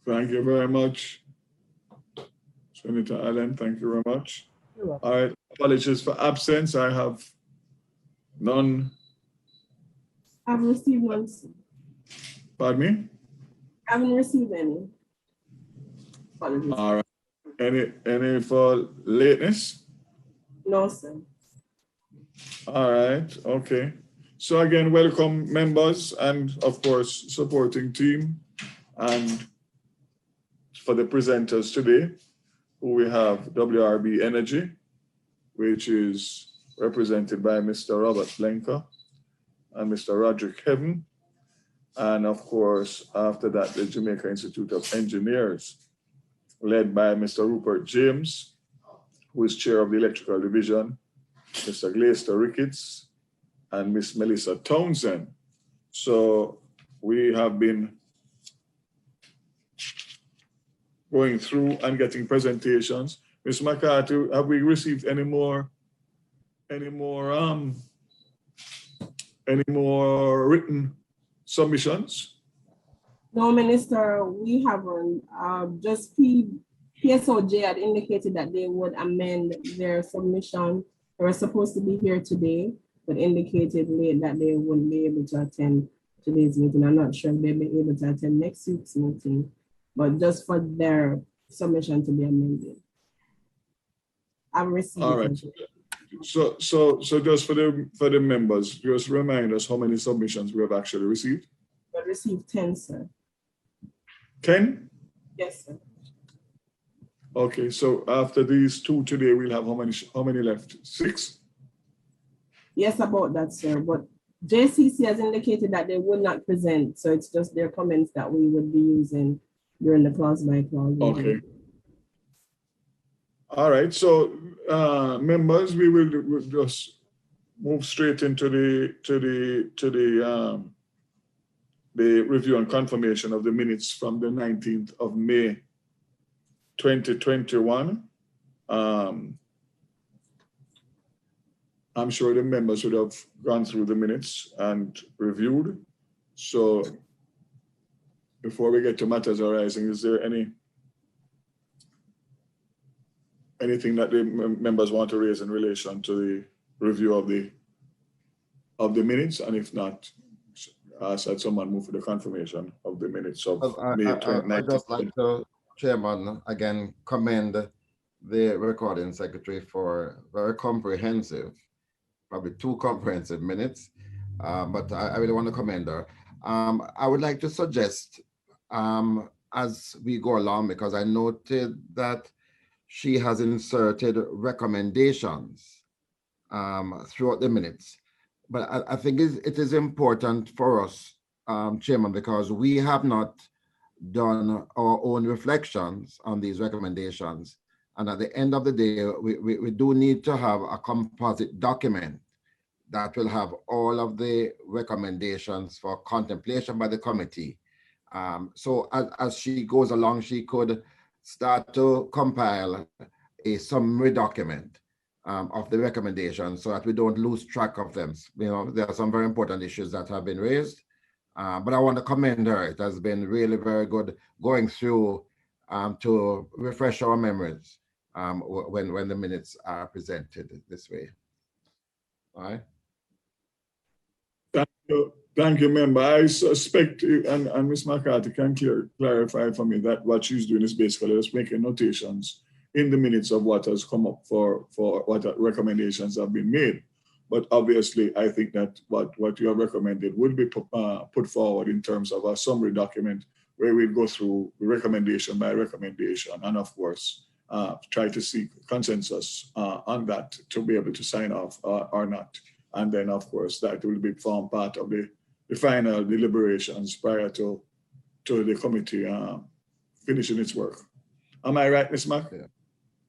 Thank you very much, Senator Allen. Thank you very much. All right. Apologies for absence. I have none. I've received one. Pardon me? I haven't received any. Apologies. All right. Any for lateness? No, sir. All right. Okay. So again, welcome members and of course supporting team, and for the presenters today, who we have WRB Energy, which is represented by Mr. Robert Blenker and Mr. Roderick Heaven. And of course, after that, the Jamaica Institute of Engineers, led by Mr. Rupert James, who is chair of the electrical division, Mr. Glaister Ricketts, and Miss Melissa Townsend. So we have been going through and getting presentations. Ms. McCarthy, have we received any more written submissions? No, Minister, we haven't. Just PSOJ had indicated that they would amend their submission. They were supposed to be here today, but indicated late that they wouldn't be able to attend today's meeting. I'm not sure if they'll be able to attend next week's meeting, but just for their submission to be amended. I've received. All right. So just for the members, just remind us how many submissions we have actually received. We received 10, sir. 10? Yes, sir. Okay, so after these two today, we'll have how many left? 6? Yes, about that, sir. But JCC has indicated that they would not present, so it's just their comments that we would be using during the clause by clause. Okay. All right, so members, we'll just move straight into the review and confirmation of the minutes from the 19th of May, 2021. I'm sure the members would have gone through the minutes and reviewed. So before we get to matters arising, is there anything that the members want to raise in relation to the review of the minutes? And if not, ask that someone move for the confirmation of the minutes of May 29th. I'd just like to, Chairman, again, commend the recording secretary for very comprehensive, probably too comprehensive minutes, but I really want to commend her. I would like to suggest, as we go along, because I noted that she has inserted recommendations throughout the minutes. But I think it is important for us, Chairman, because we have not done our own reflections on these recommendations. And at the end of the day, we do need to have a composite document that will have all of the recommendations for contemplation by the committee. So as she goes along, she could start to compile a summary document of the recommendations so that we don't lose track of them. You know, there are some very important issues that have been raised, but I want to commend her. It has been really very good going through to refresh our memories when the minutes are presented this way. All right. Thank you, member. I suspect, and Ms. McCarthy can clarify for me that what she's doing is basically just making notations in the minutes of what has come up for what recommendations have been made. But obviously, I think that what you have recommended would be put forward in terms of a summary document where we go through recommendation by recommendation, and of course, try to seek consensus on that to be able to sign off or not. And then, of course, that will form part of the final deliberations prior to the committee finishing its work. Am I right, Ms. Mack?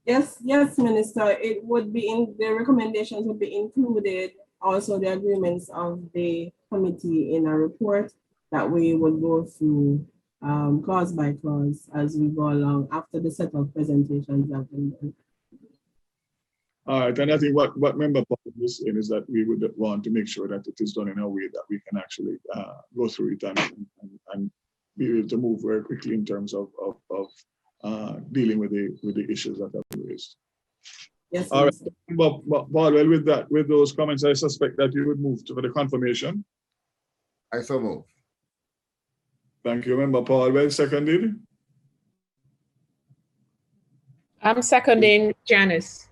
Yes, Minister. It would be the recommendations would be included, also the agreements of the committee in a report that we would go through clause by clause as we go along after the set of presentations have been done. All right, and I think what member Paul is saying is that we would want to make sure that it is done in a way that we can actually go through it and be able to move very quickly in terms of dealing with the issues that have been raised. Yes, All right. Minister. But Bardwell, with those comments, I suspect that you would move to the confirmation. I so move. Thank you, Member Bardwell. Seconded. I'm seconding Janice.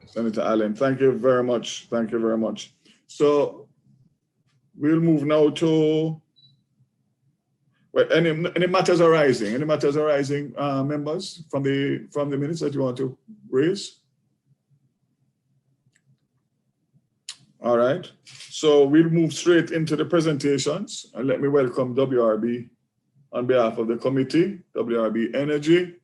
Senator Allen, thank you very much. Thank you very much. So we'll move now to any matters arising. Any matters arising, members, from the minutes that you want to raise? All right. So we'll move straight into the presentations, and let me welcome WRB on behalf of the committee, WRB Energy.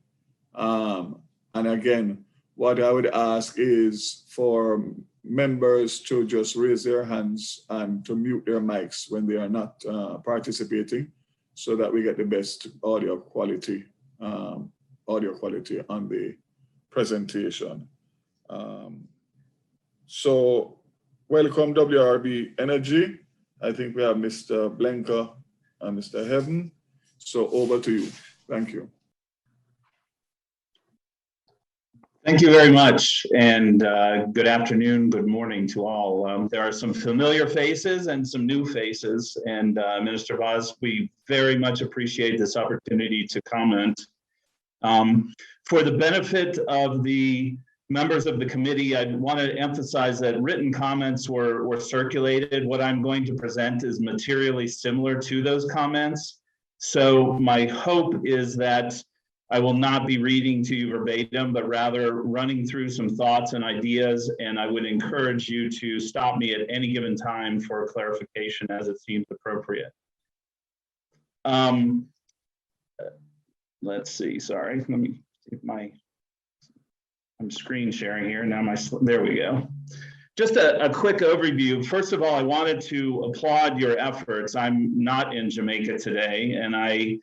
And again, what I would ask is for members to just raise their hands and to mute their mics when they are not participating, so that we get the best audio quality on the presentation. So welcome WRB Energy. I think we have Mr. Blenker and Mr. Heaven. So over to you. Thank you. Thank you very much, and good afternoon, good morning to all. There are some familiar faces and some new faces, and Minister Vaz, we very much appreciate this opportunity to comment. For the benefit of the members of the committee, I want to emphasize that written comments were circulated. What I'm going to present is materially similar to those comments. So my hope is that I will not be reading to you verbatim, but rather running through some thoughts and ideas, and I would encourage you to stop me at any given time for clarification as it seems appropriate. Let's see, sorry, let me see if I'm screen sharing here, now there we go. Just a quick overview. First of all, I wanted to applaud your efforts. I'm not in Jamaica today, and I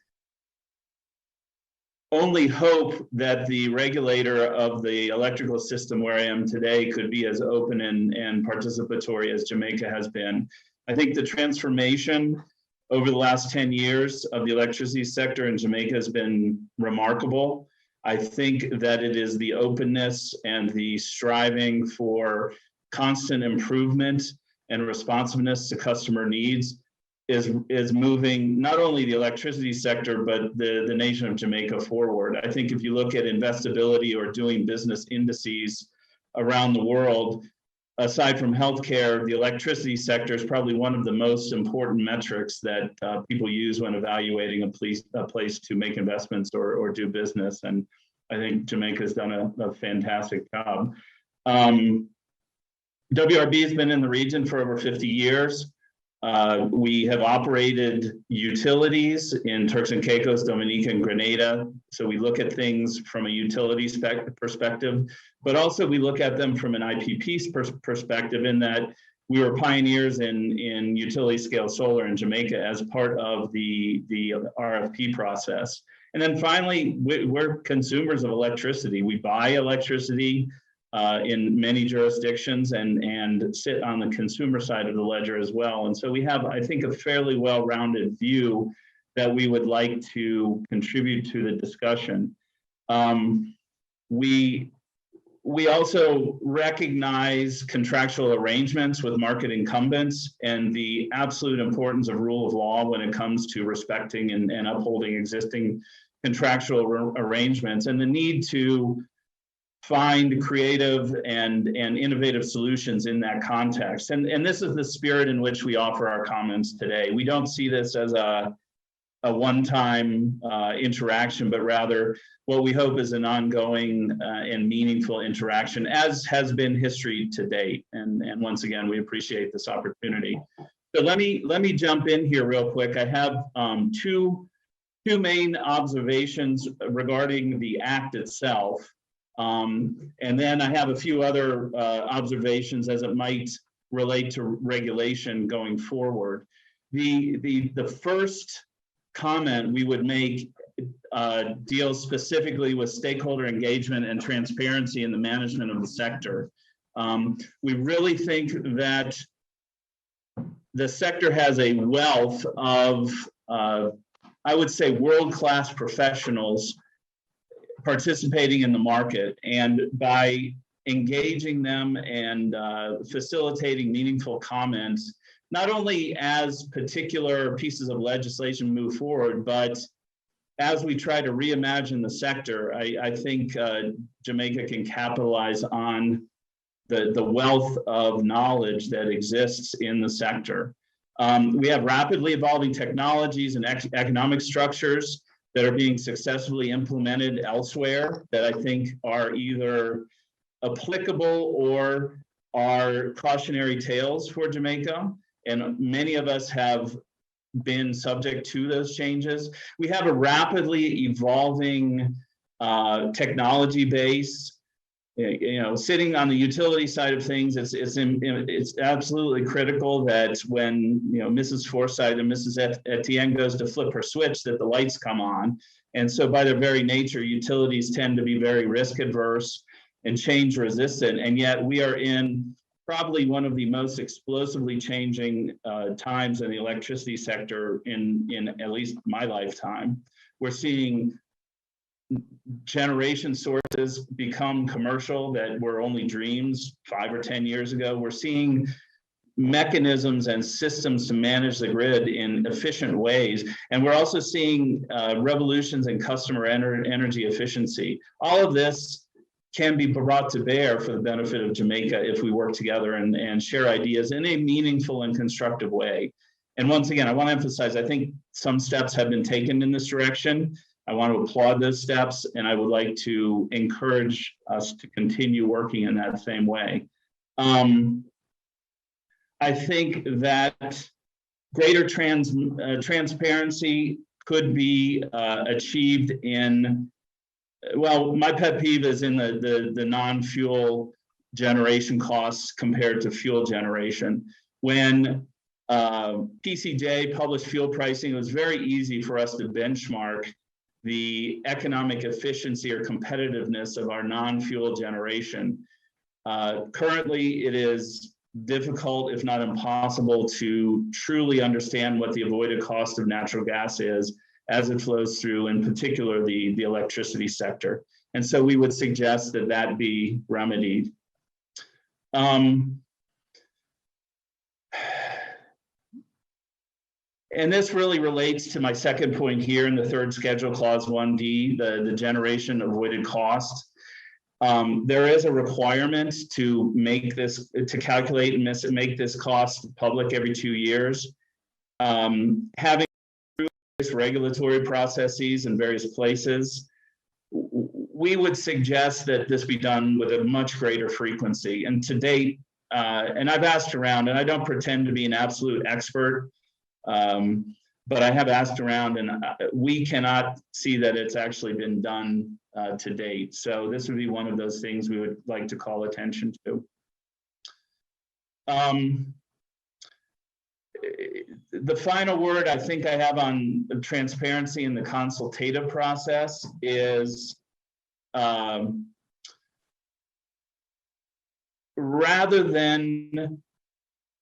only hope that the regulator of the electrical system where I am today could be as open and participatory as Jamaica has been. I think the transformation over the last 10 years of the electricity sector in Jamaica has been remarkable. I think that it is the openness and the striving for constant improvement and responsiveness to customer needs is moving not only the electricity sector, but the nation of Jamaica forward. I think if you look at investability or doing business indices around the world, aside from healthcare, the electricity sector is probably one of the most important metrics that people use when evaluating a place to make investments or do business. And I think Jamaica has done a fantastic job. WRB has been in the region for over 50 years. We have operated utilities in Turks and Caicos, Dominica, and Grenada. So we look at things from a utility perspective, but also we look at them from an IPP perspective, in that we were pioneers in utility scale solar in Jamaica as part of the RFP process. And then finally, we're consumers of electricity. We buy electricity in many jurisdictions and sit on the consumer side of the ledger as well. And so we have, I think, a fairly well-rounded view that we would like to contribute to the discussion. We also recognize contractual arrangements with market incumbents and the absolute importance of rule of law when it comes to respecting and upholding existing contractual arrangements, and the need to find creative and innovative solutions in that context. And this is the spirit in which we offer our comments today. We don't see this as a one-time interaction, but rather what we hope is an ongoing and meaningful interaction, as has been history to date. And once again, we appreciate this opportunity. So let me jump in here real quick. I have two main observations regarding the act itself. And then I have a few other observations as it might relate to regulation going forward. The first comment we would make deals specifically with stakeholder engagement and transparency in the management of the sector. We really think that the sector has a wealth of I would say, world-class professionals participating in the market. And by engaging them and facilitating meaningful comments, not only as particular pieces of legislation move forward, but as we try to reimagine the sector, I think Jamaica can capitalize on the wealth of knowledge that exists in the sector. We have rapidly evolving technologies and economic structures that are being successfully implemented elsewhere that I think are either applicable or are cautionary tales for Jamaica. And many of us have been subject to those changes. We have a rapidly evolving technology base. You know, sitting on the utility side of things, it's absolutely critical that when, you know, Mrs. Forsyth and Mrs. Etienne goes to flip her switch, that the lights come on. And so by their very nature, utilities tend to be very risk adverse and change resistant. And yet we are in probably one of the most explosively changing times in the electricity sector in at least my lifetime. We're seeing generation sources become commercial that were only dreams 5 or 10 years ago. We're seeing mechanisms and systems to manage the grid in efficient ways. And we're also seeing revolutions in customer energy efficiency. All of this can be brought to bear for the benefit of Jamaica if we work together and share ideas in a meaningful and constructive way. And once again, I want to emphasize, I think some steps have been taken in this direction. I want to applaud those steps, and I would like to encourage us to continue working in that same way. I think that greater transparency could be achieved in, well, my pet peeve is in the non-fuel generation costs compared to fuel generation. When PCJ published fuel pricing, it was very easy for us to benchmark the economic efficiency or competitiveness of our non-fuel generation. Currently, it is difficult, if not impossible, to truly understand what the avoided cost of natural gas is as it flows through, in particular, the electricity sector. And so we would suggest that that be remedied. And this really relates to my second point here in the third schedule, clause 1D, the generation avoided cost. There is a requirement to make this, to calculate and make this cost public every 2 years. Having regulatory processes in various places, we would suggest that this be done with a much greater frequency. And to date, and I've asked around, and I don't pretend to be an absolute expert, but I have asked around, and we cannot see that it's actually been done to date. So this would be one of those things we would like to call attention to. The final word I think I have on transparency in the consultative process is rather than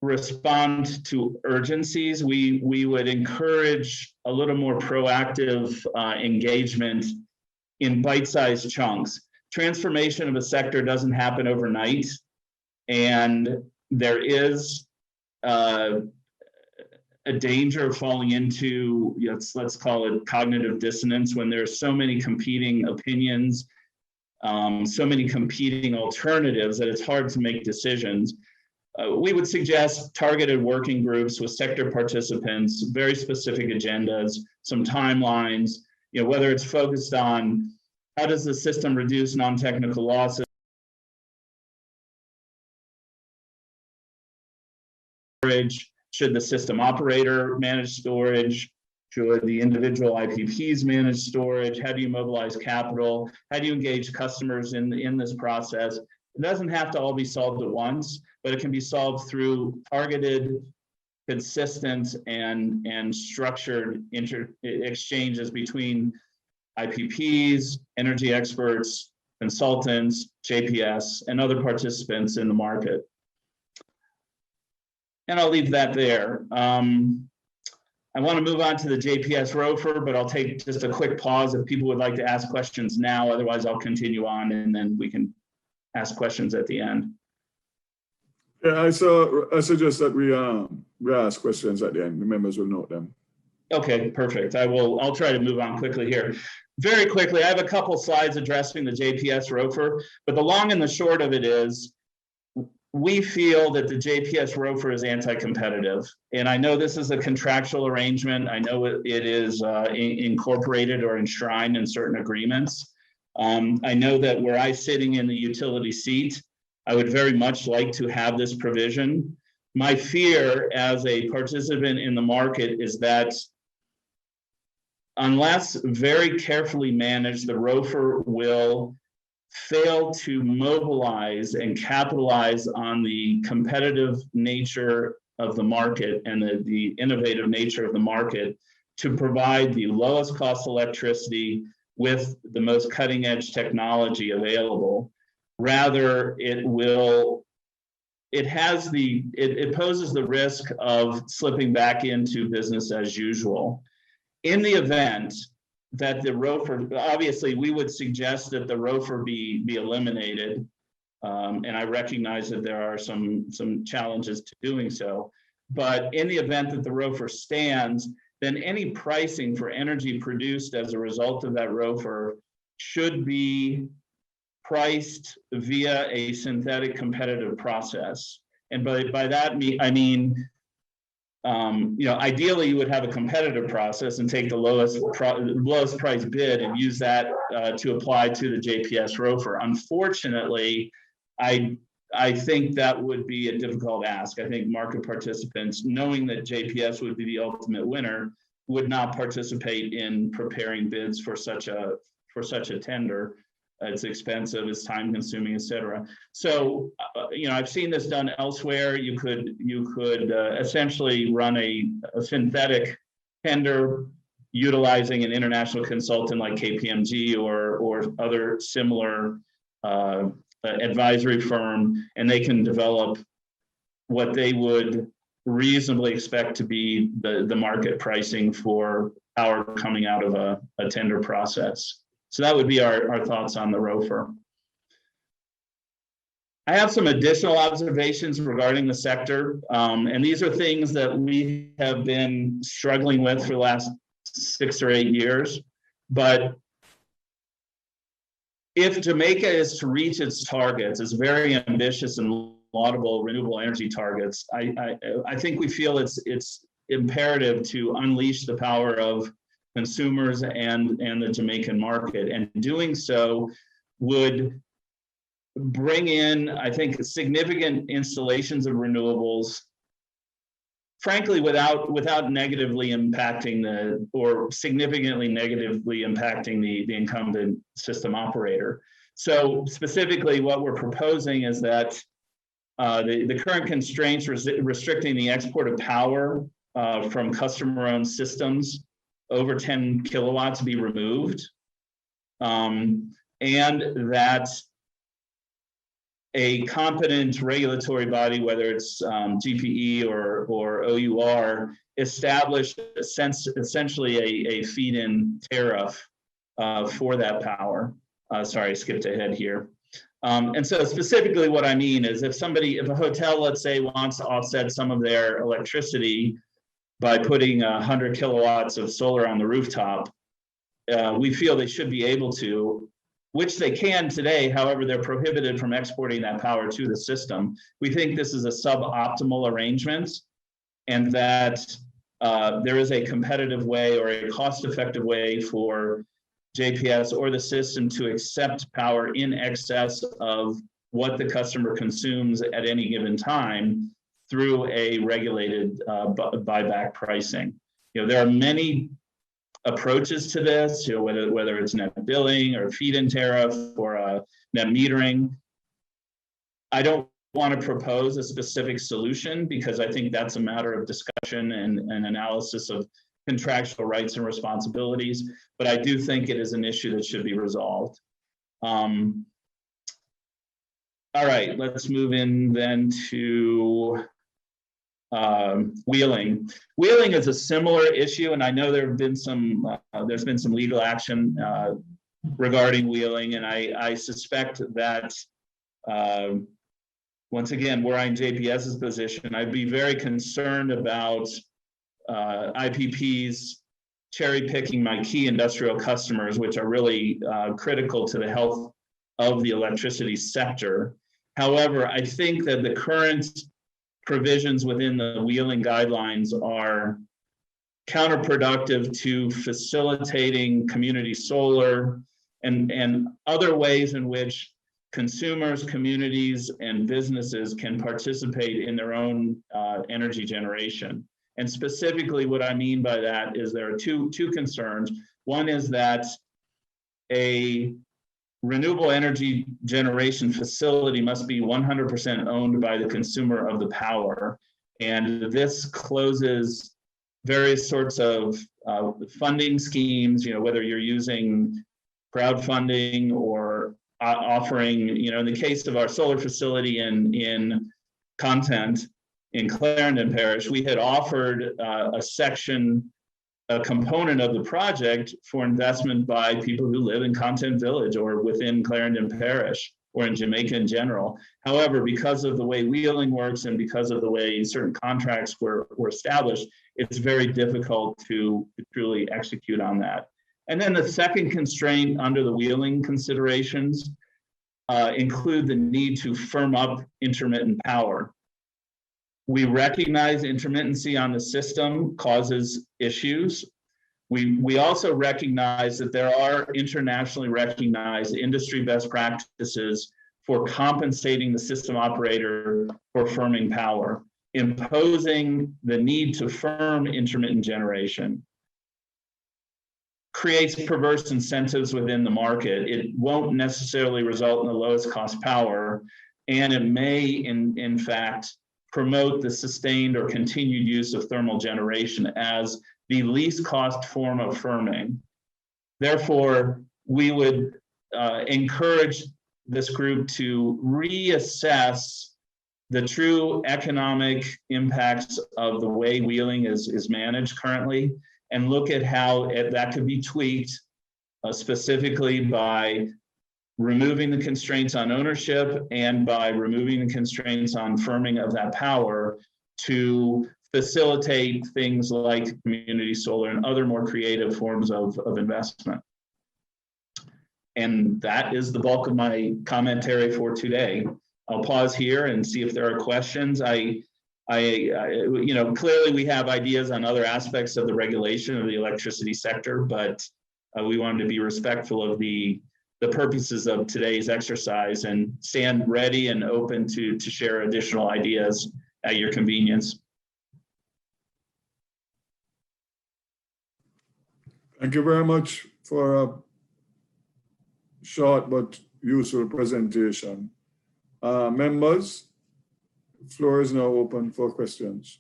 respond to urgencies, we would encourage a little more proactive engagement in bite-sized chunks. Transformation of a sector doesn't happen overnight, and there is a danger of falling into, let's call it cognitive dissonance, when there's so many competing opinions, so many competing alternatives that it's hard to make decisions. We would suggest targeted working groups with sector participants, very specific agendas, some timelines, whether it's focused on how does the system reduce non-technical losses, should the system operator manage storage, should the individual IPPs manage storage, how do you mobilize capital, how do you engage customers in this process? It doesn't have to all be solved at once, but it can be solved through targeted, consistent, and structured exchanges between IPPs, energy experts, consultants, JPS, and other participants in the market. And I'll leave that there. I want to move on to the JPS ROFR, but I'll take just a quick pause if people would like to ask questions now. Otherwise, I'll continue on and then we can ask questions at the end. Yeah, I suggest that we ask questions at the end. The members will note them. Okay, perfect. I'll try to move on quickly here. Very quickly, I have a couple slides addressing the JPS ROFR, but the long and the short of it is, we feel that the JPS ROFR is anti-competitive. And I know this is a contractual arrangement. I know it is incorporated or enshrined in certain agreements. I know that where I'm sitting in the utility seat, I would very much like to have this provision. My fear as a participant in the market is that unless very carefully managed, the ROFR will fail to mobilize and capitalize on the competitive nature of the market and the innovative nature of the market to provide the lowest cost electricity with the most cutting edge technology available. Rather, it poses the risk of slipping back into business as usual. In the event that the ROFR, obviously we would suggest that the ROFR be eliminated. And I recognize that there are some challenges to doing so. But in the event that the ROFR stands, then any pricing for energy produced as a result of that ROFR should be priced via a synthetic competitive process. And by that I mean, ideally you would have a competitive process and take the lowest price bid and use that to apply to the JPS ROFR. Unfortunately, I think that would be a difficult ask. I think market participants, knowing that JPS would be the ultimate winner, would not participate in preparing bids for such a tender. It's expensive, it's time consuming, et cetera. So, I've seen this done elsewhere. You could essentially run a synthetic tender utilizing an international consultant like KPMG or other similar advisory firm, and they can develop what they would reasonably expect to be the market pricing for power coming out of a tender process. So that would be our thoughts on the ROFR. I have some additional observations regarding the sector, and these are things that we have been struggling with for the last 6 or 8 years. But if Jamaica is to reach its targets, its very ambitious and laudable renewable energy targets, I think we feel it's imperative to unleash the power of consumers and the Jamaican market, and doing so would bring in, I think, significant installations of renewables, frankly, without negatively impacting significantly negatively impacting the incumbent system operator. So specifically, what we're proposing is that the current constraints restricting the export of power from customer-owned systems over 10 kilowatts be removed, and that a competent regulatory body, whether it's GPE or OUR, establish essentially a feed-in tariff for that power. Sorry, I skipped ahead here. And so specifically what I mean is if a hotel, let's say, wants to offset some of their electricity by putting 100 kilowatts of solar on the rooftop, we feel they should be able to, which they can today. However, they're prohibited from exporting that power to the system. We think this is a suboptimal arrangement, and that there is a competitive way or a cost-effective way for JPS or the system to accept power in excess of what the customer consumes at any given time through a regulated buyback pricing. There are many approaches to this, whether it's net billing or feed-in tariff or net metering. I don't want to propose a specific solution because I think that's a matter of discussion and analysis of contractual rights and responsibilities, but I do think it is an issue that should be resolved. All right, let's move in then to wheeling. Wheeling is a similar issue, and I know there's been some legal action regarding wheeling, and I suspect that once again, were I in JPS's position, I'd be very concerned about IPPs cherry picking my key industrial customers, which are really critical to the health of the electricity sector. However, I think that the current provisions within the wheeling guidelines are counterproductive to facilitating community solar and other ways in which consumers, communities, and businesses can participate in their own energy generation. And specifically what I mean by that is there are two concerns. One is that a renewable energy generation facility must be 100% owned by the consumer of the power. And this closes various sorts of funding schemes, whether you're using crowdfunding or offering, in the case of our solar facility in Content in Clarendon Parish, we had offered a component of the project for investment by people who live in Content Village or within Clarendon Parish or in Jamaica in general. However, because of the way wheeling works and because of the way certain contracts were established, it's very difficult to truly execute on that. And then the second constraint under the wheeling considerations include the need to firm up intermittent power. We recognize intermittency on the system causes issues. We also recognize that there are internationally recognized industry best practices for compensating the system operator for firming power. Imposing the need to firm intermittent generation creates perverse incentives within the market. It won't necessarily result in the lowest cost power, and it may, in fact, promote the sustained or continued use of thermal generation as the least cost form of firming. Therefore, we would encourage this group to reassess the true economic impacts of the way wheeling is managed currently and look at how that could be tweaked specifically by removing the constraints on ownership and by removing the constraints on firming of that power to facilitate things like community solar and other more creative forms of investment. And that is the bulk of my commentary for today. I'll pause here and see if there are questions. Clearly we have ideas on other aspects of the regulation of the electricity sector, but we wanted to be respectful of the purposes of today's exercise and stand ready and open to share additional ideas at your convenience. Thank you very much for a short but useful presentation. Members, the floor is now open for questions.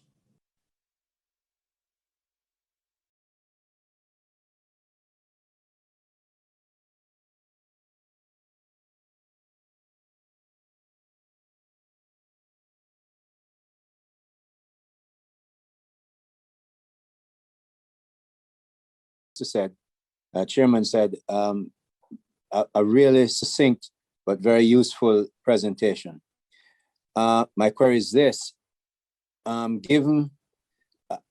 Said, Chairman said, a really succinct but very useful presentation. My query is this: given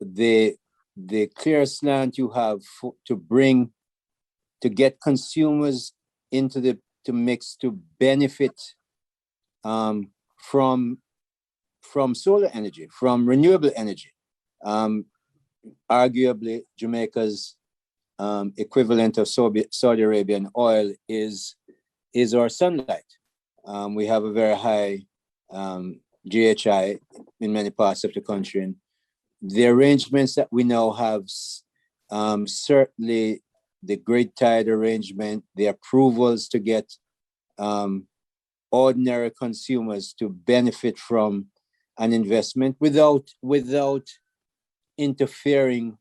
the clear slant you have to get consumers into the mix to benefit from solar energy, from renewable energy, arguably Jamaica's equivalent of Saudi Arabian oil is our sunlight. We have a very high GHI in many parts of the country. And the arrangements that we now have, certainly the grid tied arrangement, the approvals to get ordinary consumers to benefit from an investment without interfering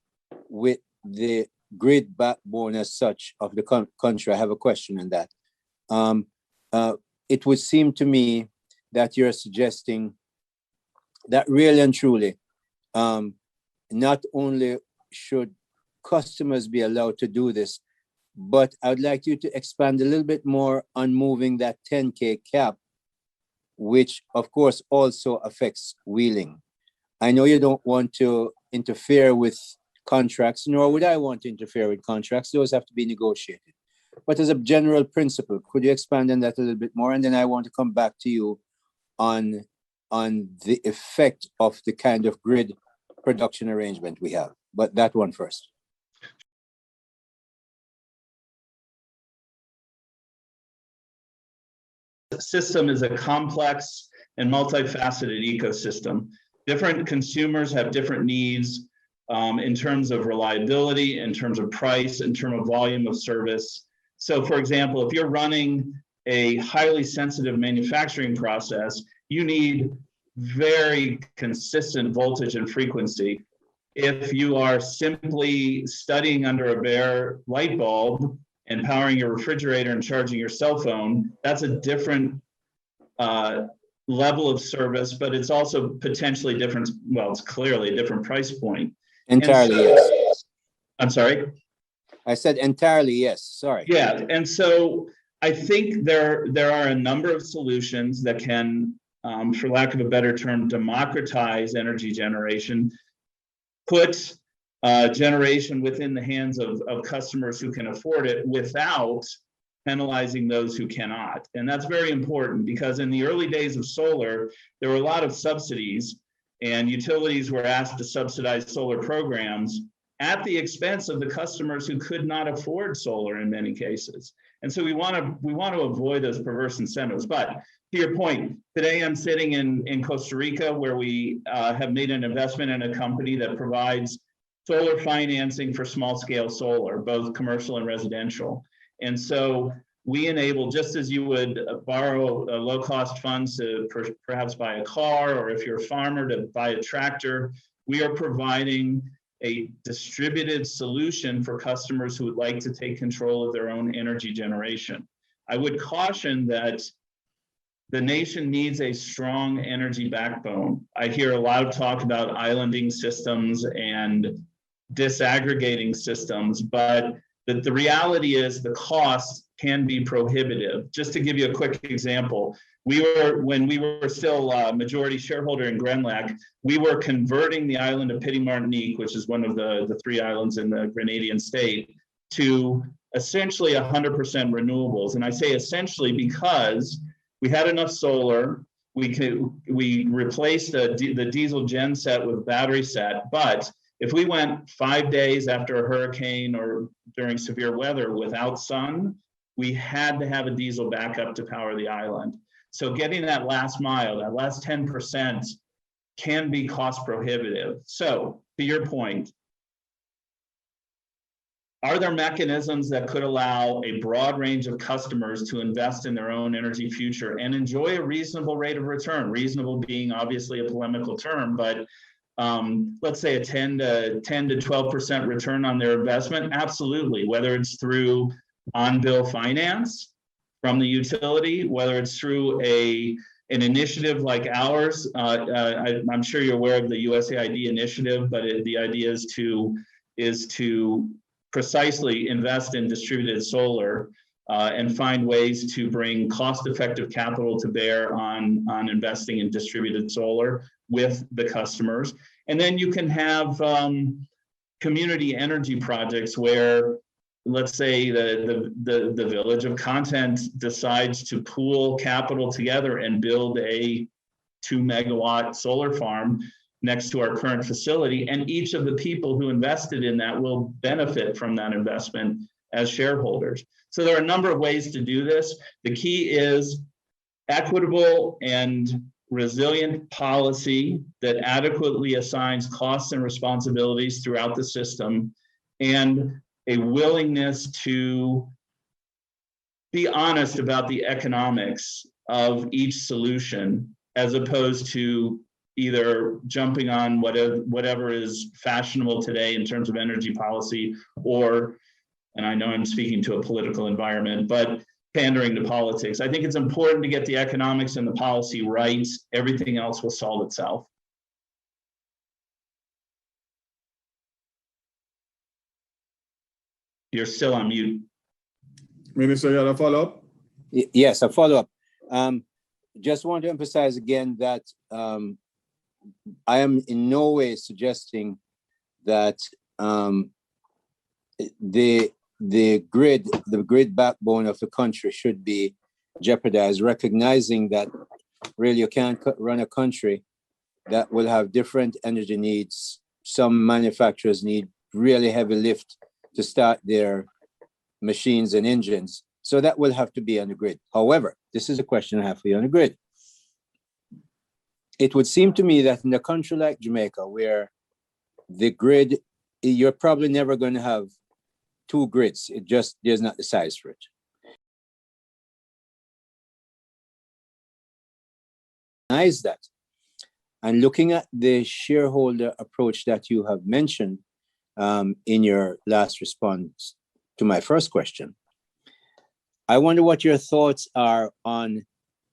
with the grid backbone as such of the country. I have a question on that. It would seem to me that you're suggesting that really and truly not only should customers be allowed to do this, but I'd like you to expand a little bit more on moving that 10K cap, which of course also affects wheeling. I know you don't want to interfere with contracts, nor would I want to interfere with contracts. Those have to be negotiated. But as a general principle, could you expand on that a little bit more? And then I want to come back to you on the effect of the kind of grid production arrangement we have. But that one first. The system is a complex and multifaceted ecosystem. Different consumers have different needs in terms of reliability, in terms of price, in terms of volume of service. So for example, if you're running a highly sensitive manufacturing process, you need very consistent voltage and frequency. If you are simply studying under a bare light bulb and powering your refrigerator and charging your cell phone, that's a different level of service, but it's also potentially different. Well, it's clearly a different price point. Entirely, so, yes. I'm sorry? I said entirely, yes. Sorry. Yeah, and so I think there are a number of solutions that can, for lack of a better term, democratize energy generation, put generation within the hands of customers who can afford it without penalizing those who cannot. And that's very important because in the early days of solar, there were a lot of subsidies and utilities were asked to subsidize solar programs at the expense of the customers who could not afford solar in many cases. And so we want to avoid those perverse incentives. But to your point, today I'm sitting in Costa Rica where we have made an investment in a company that provides solar financing for small scale solar, both commercial and residential. And so we enable, just as you would borrow low cost funds to perhaps buy a car, or if you're a farmer to buy a tractor, we are providing a distributed solution for customers who would like to take control of their own energy generation. I would caution that the nation needs a strong energy backbone. I hear a lot of talk about islanding systems and disaggregating systems, but the reality is the cost can be prohibitive. Just to give you a quick example, when we were still a majority shareholder in Grenlac, we were converting the island of Petit Martinique, which is one of the 3 islands in the Grenadian state, to essentially 100% renewables. And I say essentially because we had enough solar, we replaced the diesel gen set with battery set, but if we went 5 days after a hurricane or during severe weather without sun, we had to have a diesel backup to power the island. So getting that last mile, that last 10% can be cost prohibitive. So to your point, are there mechanisms that could allow a broad range of customers to invest in their own energy future and enjoy a reasonable rate of return? Reasonable being obviously a polemical term, but let's say a 10 to 12% return on their investment? Absolutely, whether it's through on-bill finance from the utility, whether it's through an initiative like ours. I'm sure you're aware of the USAID initiative, but the idea is to precisely invest in distributed solar and find ways to bring cost-effective capital to bear on investing in distributed solar with the customers. And then you can have community energy projects where, let's say the village of Content decides to pool capital together and build a 2 megawatt solar farm next to our current facility. And each of the people who invested in that will benefit from that investment as shareholders. So there are a number of ways to do this. The key is equitable and resilient policy that adequately assigns costs and responsibilities throughout the system, and a willingness to be honest about the economics of each solution, as opposed to either jumping on whatever is fashionable today in terms of energy policy, or, and I know I'm speaking to a political environment, but pandering to politics. I think it's important to get the economics and the policy right. Everything else will solve itself. You're still on mute. Minister, you have a follow-up? Yes, a follow-up. Just want to emphasize again that I am in no way suggesting that the grid backbone of the country should be jeopardized, recognizing that really you can't run a country that will have different energy needs. Some manufacturers need really heavy lift to start their machines and engines. So that will have to be on the grid. However, this is a question I have for you on the grid. It would seem to me that in a country like Jamaica, where the grid, you're probably never going to have two grids. There's not the size for it. Recognize that. And looking at the shareholder approach that you have mentioned in your last response to my first question, I wonder what your thoughts are on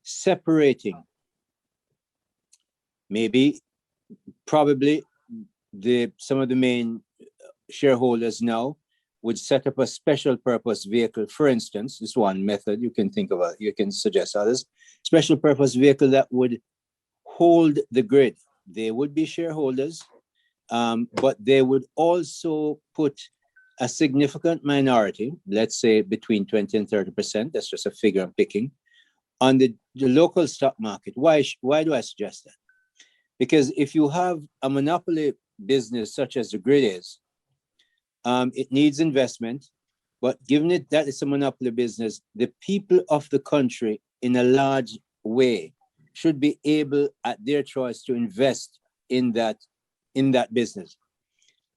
separating, maybe, probably some of the main shareholders now would set up a special purpose vehicle. For instance, this one method you can think about, you can suggest others, special purpose vehicle that would hold the grid. They would be shareholders, but they would also put a significant minority, let's say between 20 and 30%, that's just a figure I'm picking, on the local stock market. Why do I suggest that? Because if you have a monopoly business such as the grid is, it needs investment, but given it that it's a monopoly business, the people of the country in a large way should be able at their choice to invest in that business.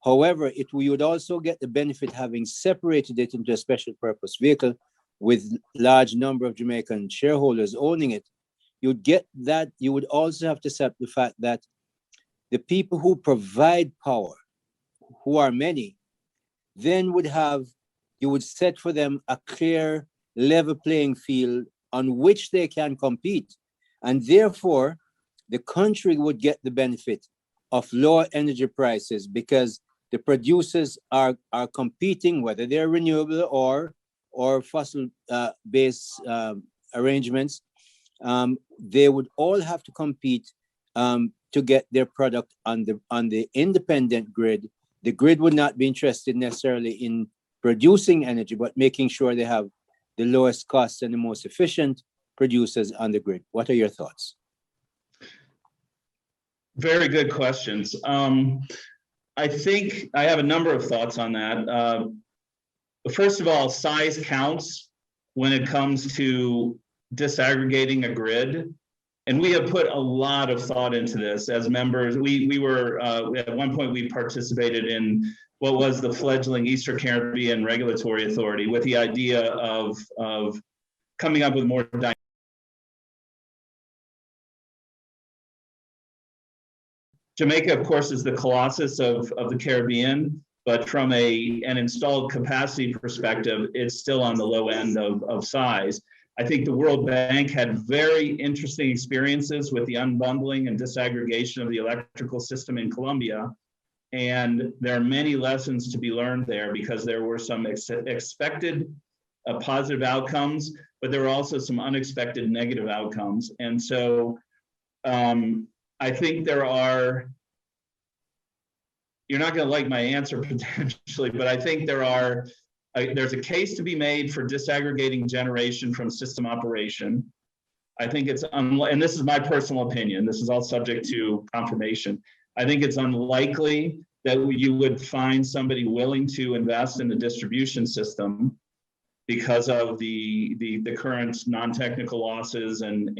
However, we would also get the benefit having separated it into a special purpose vehicle with large number of Jamaican shareholders owning it. You'd get that. You would also have to accept the fact that the people who provide power, who are many, then you would set for them a clear level playing field on which they can compete. And therefore, the country would get the benefit of lower energy prices because the producers are competing, whether they're renewable or fossil based arrangements. They would all have to compete to get their product on the independent grid. The grid would not be interested necessarily in producing energy, but making sure they have the lowest cost and the most efficient producers on the grid. What are your thoughts? Very good questions. I think I have a number of thoughts on that. First of all, size counts when it comes to disaggregating a grid. And we have put a lot of thought into this as members. We were, at one point, we participated in what was the fledgling Eastern Caribbean Regulatory Authority with the idea of coming up with more dynamic. Jamaica, of course, is the colossus of the Caribbean, but from an installed capacity perspective, it's still on the low end of size. I think the World Bank had very interesting experiences with the unbundling and disaggregation of the electrical system in Colombia. And there are many lessons to be learned there because there were some expected positive outcomes, but there were also some unexpected negative outcomes. And so I think there are, you're not going to like my answer potentially, but I think there's a case to be made for disaggregating generation from system operation. I think it's, and this is my personal opinion, this is all subject to confirmation. I think it's unlikely that you would find somebody willing to invest in the distribution system because of the current non-technical losses and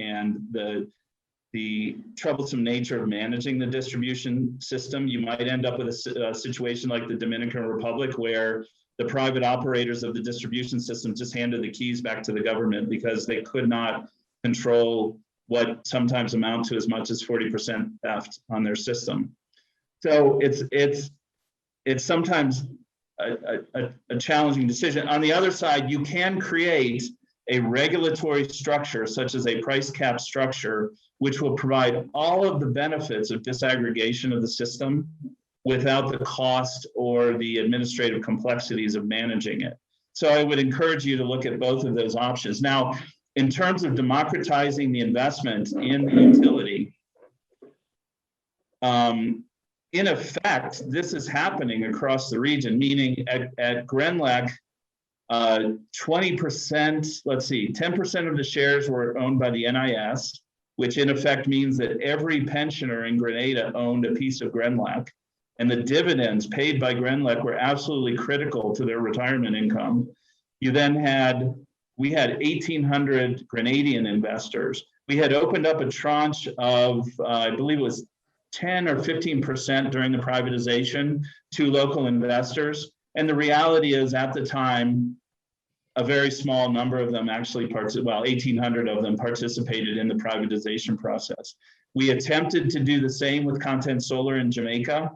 the troublesome nature of managing the distribution system. You might end up with a situation like the Dominican Republic where the private operators of the distribution system just handed the keys back to the government because they could not control what sometimes amount to as much as 40% theft on their system. So it's sometimes a challenging decision. On the other side, you can create a regulatory structure such as a price cap structure, which will provide all of the benefits of disaggregation of the system without the cost or the administrative complexities of managing it. So I would encourage you to look at both of those options. Now, in terms of democratizing the investment in the utility, in effect, this is happening across the region, meaning at Grenlec, 20%, let's see, 10% of the shares were owned by the NIS, which in effect means that every pensioner in Grenada owned a piece of Grenlec, and the dividends paid by Grenlec were absolutely critical to their retirement income. You then we had 1,800 Grenadian investors. We had opened up a tranche of, I believe it was 10 or 15% during the privatization to local investors. And the reality is at the time, a very small number of them actually, 1,800 of them participated in the privatization process. We attempted to do the same with Content Solar in Jamaica.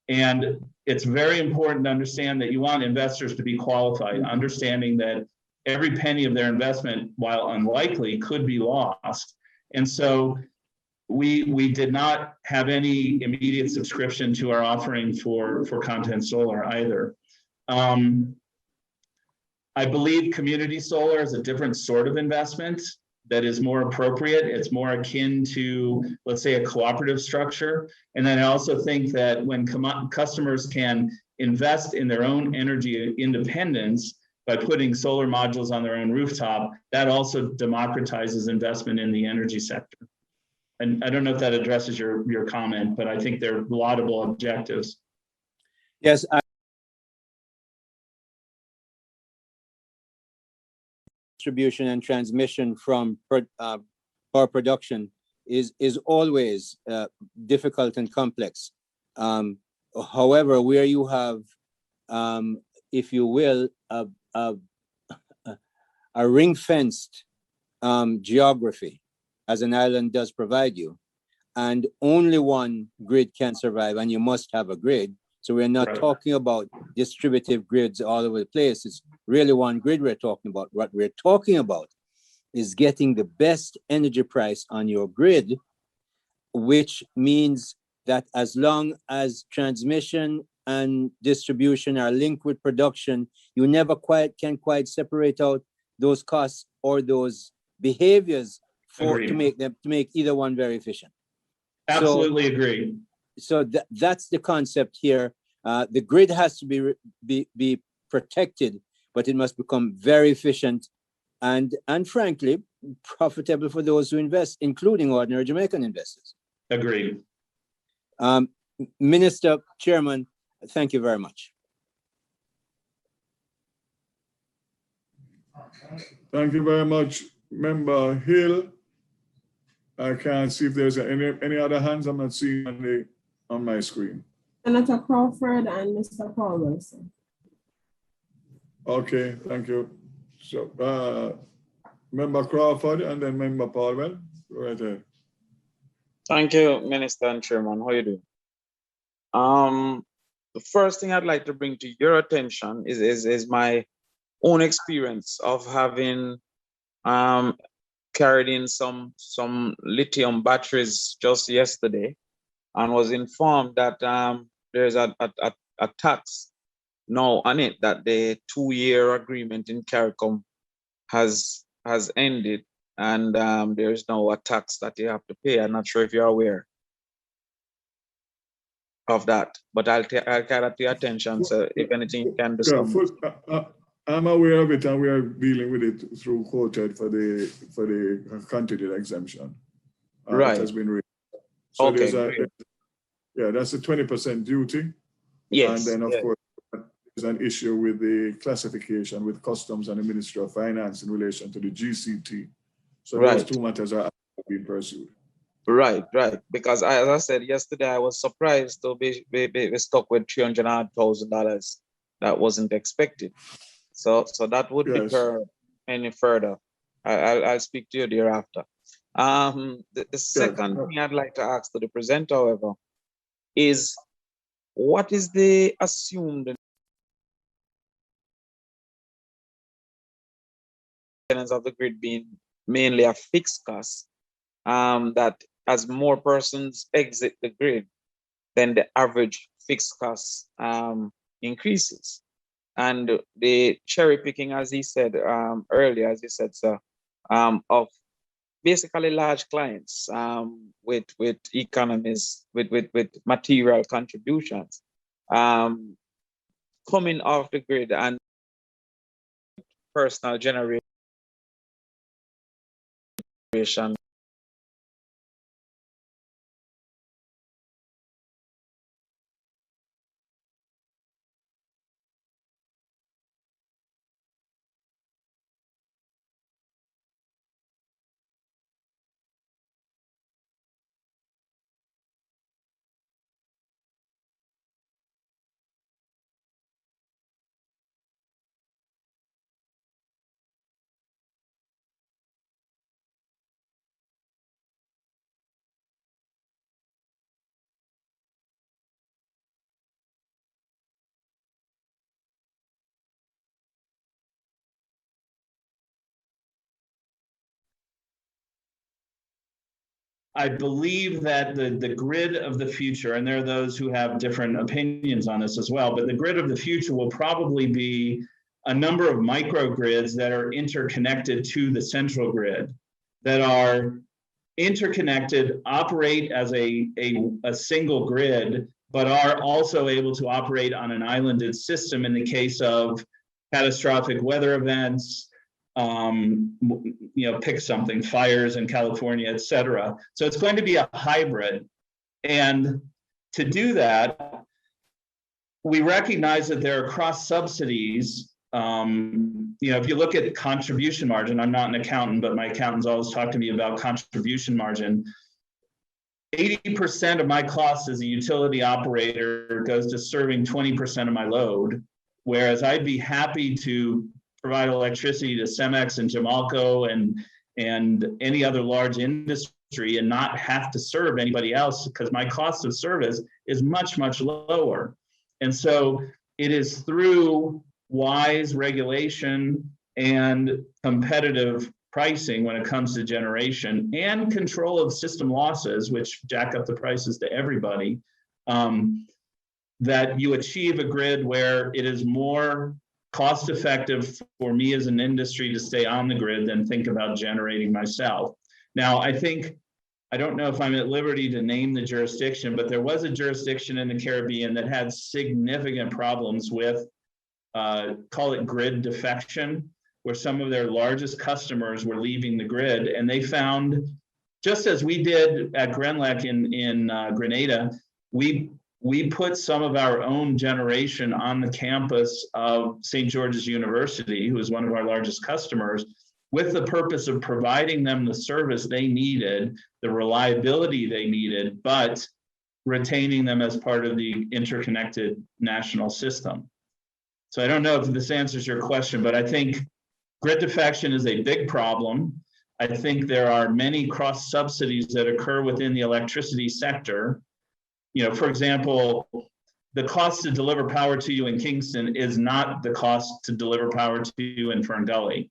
And it's very important to understand that you want investors to be qualified, understanding that every penny of their investment, while unlikely, could be lost. And so we did not have any immediate subscription to our offering for Content Solar either. I believe community solar is a different sort of investment that is more appropriate. It's more akin to, let's say, a cooperative structure. And then I also think that when customers can invest in their own energy independence by putting solar modules on their own rooftop, that also democratizes investment in the energy sector. And I don't know if that addresses your comment, but I think they're laudable objectives. Yes. Distribution and transmission from power production is always difficult and complex. However, where you have, if you will, a ring-fenced geography, as an island does provide you, and only one grid can survive, and you must have a grid. So we're not talking about distributive grids all over the place. It's really one grid we're talking about. What we're talking about is getting the best energy price on your grid, which means that as long as transmission and distribution are linked with production, you never can quite separate out those costs or those behaviors to make either one very efficient. Absolutely agree. So that's the concept here. The grid has to be protected, but it must become very efficient and frankly profitable for those who invest, including ordinary Jamaican investors. Agreed. Minister, Chairman, thank you very much. Thank you very much, Member Hill. I can't see if there's any other hands. I'm not seeing on my screen. Senator Crawford and Mr. Paul Wilson. Okay, thank you. So, Member Crawford and then Member Paulwell, right there. Thank you, Minister and Chairman. How are you doing? The first thing I'd like to bring to your attention is my own experience of having carried in some lithium batteries just yesterday, and was informed that there's a tax now on it, that the 2-year agreement in CARICOM has ended, and there's now a tax that you have to pay. I'm not sure if you're aware of that, but I'll carry that to your attention. So if anything you can do. Yeah, I'm aware of it, and we are dealing with it through quoted for the continued exemption. Right. It has been raised. So okay. That's a 20% duty. Yes. And then of course there's an issue with the classification with Customs and the Ministry of Finance in relation to the GCT. So those two matters are being pursued. Right. Because as I said yesterday, I was surprised to be stuck with $300,000 that wasn't expected. So that would deter any further. I'll speak to you thereafter. The second thing I'd like to ask to the presenter, however, is what is the assumed of the grid being mainly a fixed cost, that as more persons exit the grid, then the average fixed cost increases. And the cherry picking, as he said earlier, as you said, sir, of basically large clients with economies, with material contributions coming off the grid and personal generation. I believe that the grid of the future, and there are those who have different opinions on this as well, but the grid of the future will probably be a number of microgrids that are interconnected to the central grid, that are interconnected, operate as a single grid, but are also able to operate on an islanded system in the case of catastrophic weather events, pick something, fires in California, et cetera. So it's going to be a hybrid. And to do that, we recognize that there are cross subsidies. If you look at contribution margin, I'm not an accountant, but my accountants always talk to me about contribution margin. 80% of my cost as a utility operator goes to serving 20% of my load, whereas I'd be happy to provide electricity to Cemex and Jamalco and any other large industry and not have to serve anybody else because my cost of service is much, much lower. And so it is through wise regulation and competitive pricing when it comes to generation and control of system losses, which jack up the prices to everybody, that you achieve a grid where it is more cost effective for me as an industry to stay on the grid than think about generating myself. Now, I don't know if I'm at liberty to name the jurisdiction, but there was a jurisdiction in the Caribbean that had significant problems with, call it grid defection, where some of their largest customers were leaving the grid. And they found, just as we did at Grenlec in Grenada, we put some of our own generation on the campus of St. George's University, who is one of our largest customers, with the purpose of providing them the service they needed, the reliability they needed, but retaining them as part of the interconnected national system. So I don't know if this answers your question, but I think grid defection is a big problem. I think there are many cross subsidies that occur within the electricity sector. For example, the cost to deliver power to you in Kingston is not the cost to deliver power to you in Fern Gully.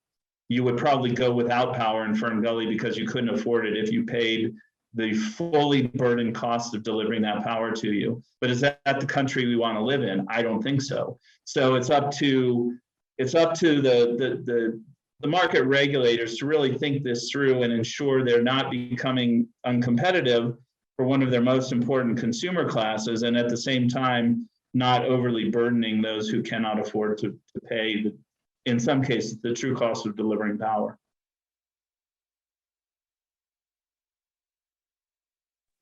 You would probably go without power in Fern Gully because you couldn't afford it if you paid the fully burdened cost of delivering that power to you. But is that the country we want to live in? I don't think so. So it's up to the market regulators to really think this through and ensure they're not becoming uncompetitive for one of their most important consumer classes, and at the same time, not overly burdening those who cannot afford to pay, in some cases, the true cost of delivering power.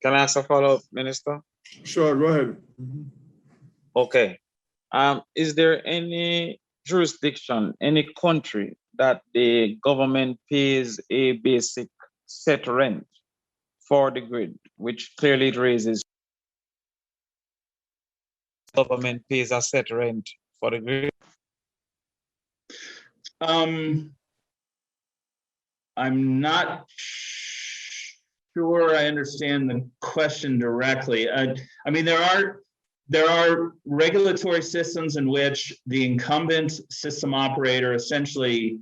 Can I ask a follow-up, Minister? Sure, go ahead. Okay. Is there any jurisdiction, any country that the government pays a basic set rent for the grid, which clearly raises government pays a set rent for the grid? I'm not sure I understand the question directly. There are regulatory systems in which the incumbent system operator essentially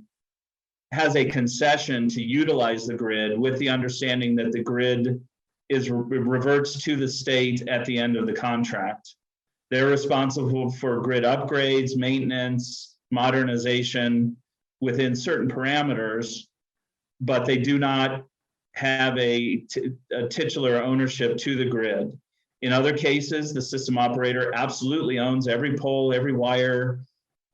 has a concession to utilize the grid with the understanding that the grid reverts to the state at the end of the contract. They're responsible for grid upgrades, maintenance, modernization within certain parameters, but they do not have a titular ownership to the grid. In other cases, the system operator absolutely owns every pole, every wire,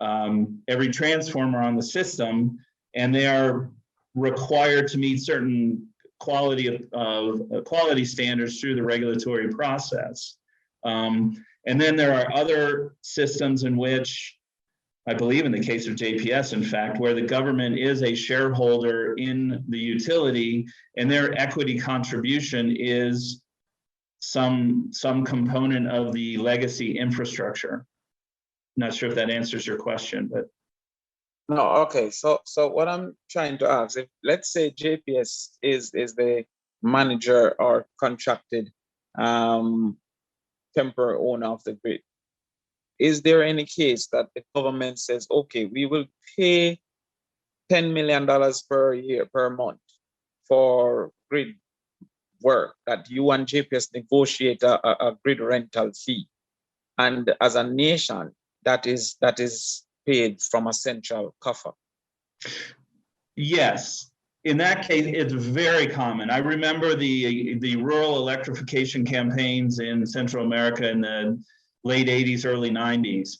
every transformer on the system, and they are required to meet certain quality standards through the regulatory process. And then there are other systems in which, I believe in the case of JPS, in fact, where the government is a shareholder in the utility and their equity contribution is some component of the legacy infrastructure. Not sure if that answers your question, but. No, okay. So what I'm trying to ask, if let's say JPS is the manager or contracted temporary owner of the grid, is there any case that the government says, okay, we will pay $10 million per year, per month for grid work, that you and JPS negotiate a grid rental fee, and as a nation, that is paid from a central coffer? Yes, in that case, it's very common. I remember the rural electrification campaigns in Central America in the late 80s, early 90s.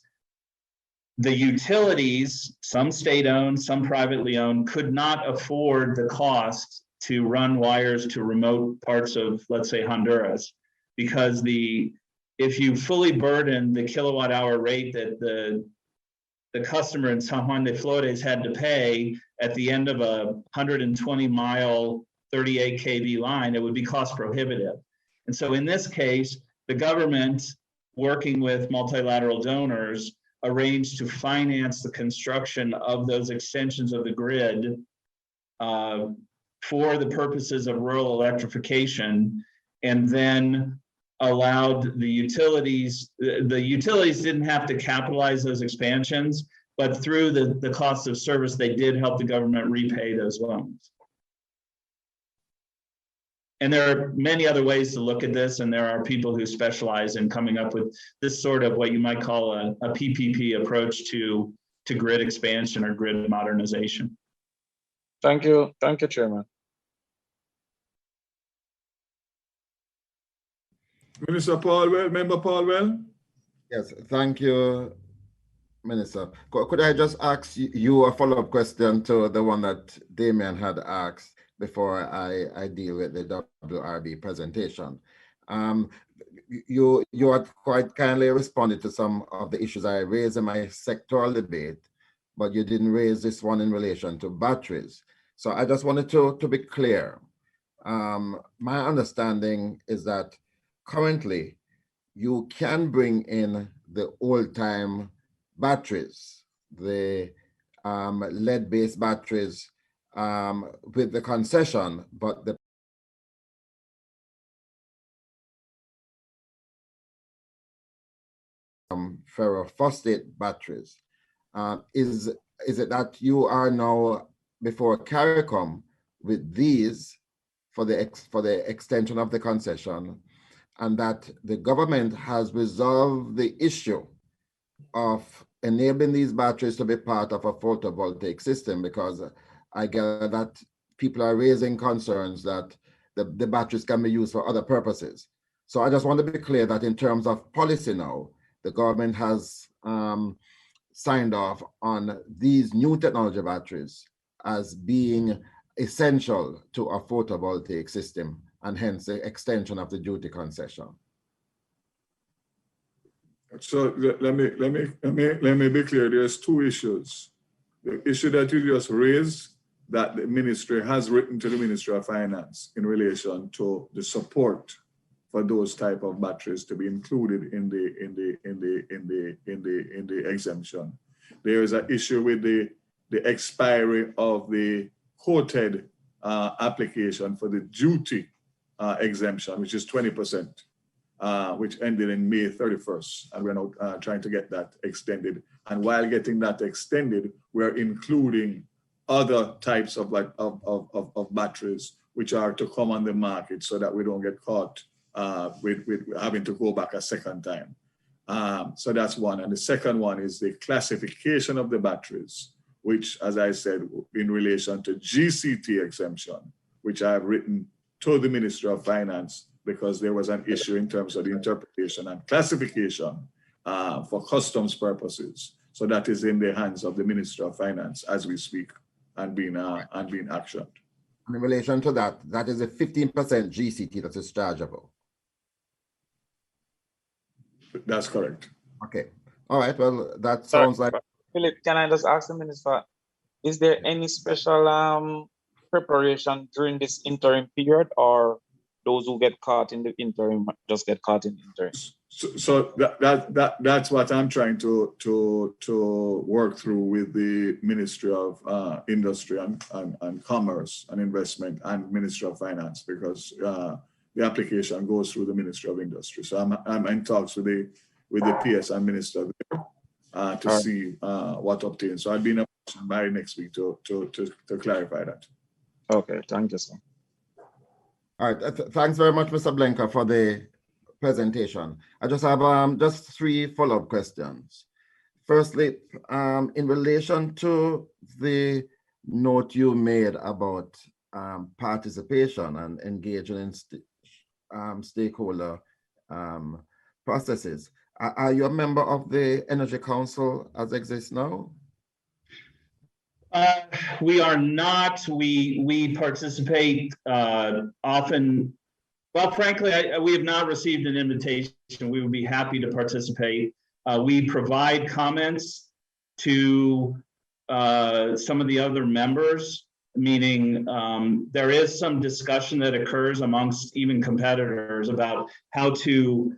The utilities, some state-owned, some privately owned, could not afford the cost to run wires to remote parts of, let's say, Honduras, because if you fully burden the kilowatt hour rate that the customer in San Juan de Flores had to pay at the end of a 120-mile, 38 kV line, it would be cost prohibitive. And so in this case, the government, working with multilateral donors, arranged to finance the construction of those extensions of the grid for the purposes of rural electrification, and then allowed the utilities didn't have to capitalize those expansions, but through the cost of service, they did help the government repay those loans. And there are many other ways to look at this, and there are people who specialize in coming up with this sort of what you might call a PPP approach to grid expansion or grid modernization. Thank you, Chairman. Minister Paulwell, Member Paulwell. Yes, thank you, Minister. Could I just ask you a follow-up question to the one that Damien had asked before I deal with the WRB presentation? You had quite kindly responded to some of the issues I raised in my sectoral debate, but you didn't raise this one in relation to batteries. So I just wanted to be clear. My understanding is that currently you can bring in the old-time batteries, the lead-based batteries with the concession, but the ferrophosphate batteries. Is it that you are now before CARICOM with these for the extension of the concession, and that the government has resolved the issue of enabling these batteries to be part of a photovoltaic system? Because I get that people are raising concerns that the batteries can be used for other purposes. So I just want to be clear that in terms of policy now, the government has signed off on these new technology batteries as being essential to a photovoltaic system, and hence the extension of the duty concession. So let me be clear. There's two issues. The issue that you just raised, that the ministry has written to the Ministry of Finance in relation to the support for those type of batteries to be included in the exemption. There is an issue with the expiry of the quoted application for the duty exemption, which is 20%, which ended in May 31st. And we're now trying to get that extended. And while getting that extended, we're including other types of batteries which are to come on the market so that we don't get caught with having to go back a second time. So that's one. And the second one is the classification of the batteries, which, as I said, in relation to GCT exemption, which I have written to the Ministry of Finance because there was an issue in terms of the interpretation and classification for customs purposes. So that is in the hands of the Ministry of Finance as we speak and being actioned. In relation to that, that is a 15% GCT that is chargeable. That's correct. Okay. All right. Well, that sounds like. Philip, can I just ask the minister, is there any special preparation during this interim period, or those who get caught in the interim just get caught in the interim? So that's what I'm trying to work through with the Ministry of Industry and Commerce and Investment and Ministry of Finance, because the application goes through the Ministry of Industry. So I'm in talks with the PS and Minister there to see what obtains. So I'll be in a position by next week to clarify that. Okay, thank you, sir. All right, thanks very much, Mr. Blenker, for the presentation. I just have just 3 follow-up questions. Firstly, in relation to the note you made about participation and engaging in stakeholder processes, are you a member of the Energy Council as exists now? We are not. We participate often. Well, frankly, we have not received an invitation. We would be happy to participate. We provide comments to some of the other members, meaning there is some discussion that occurs amongst even competitors about how to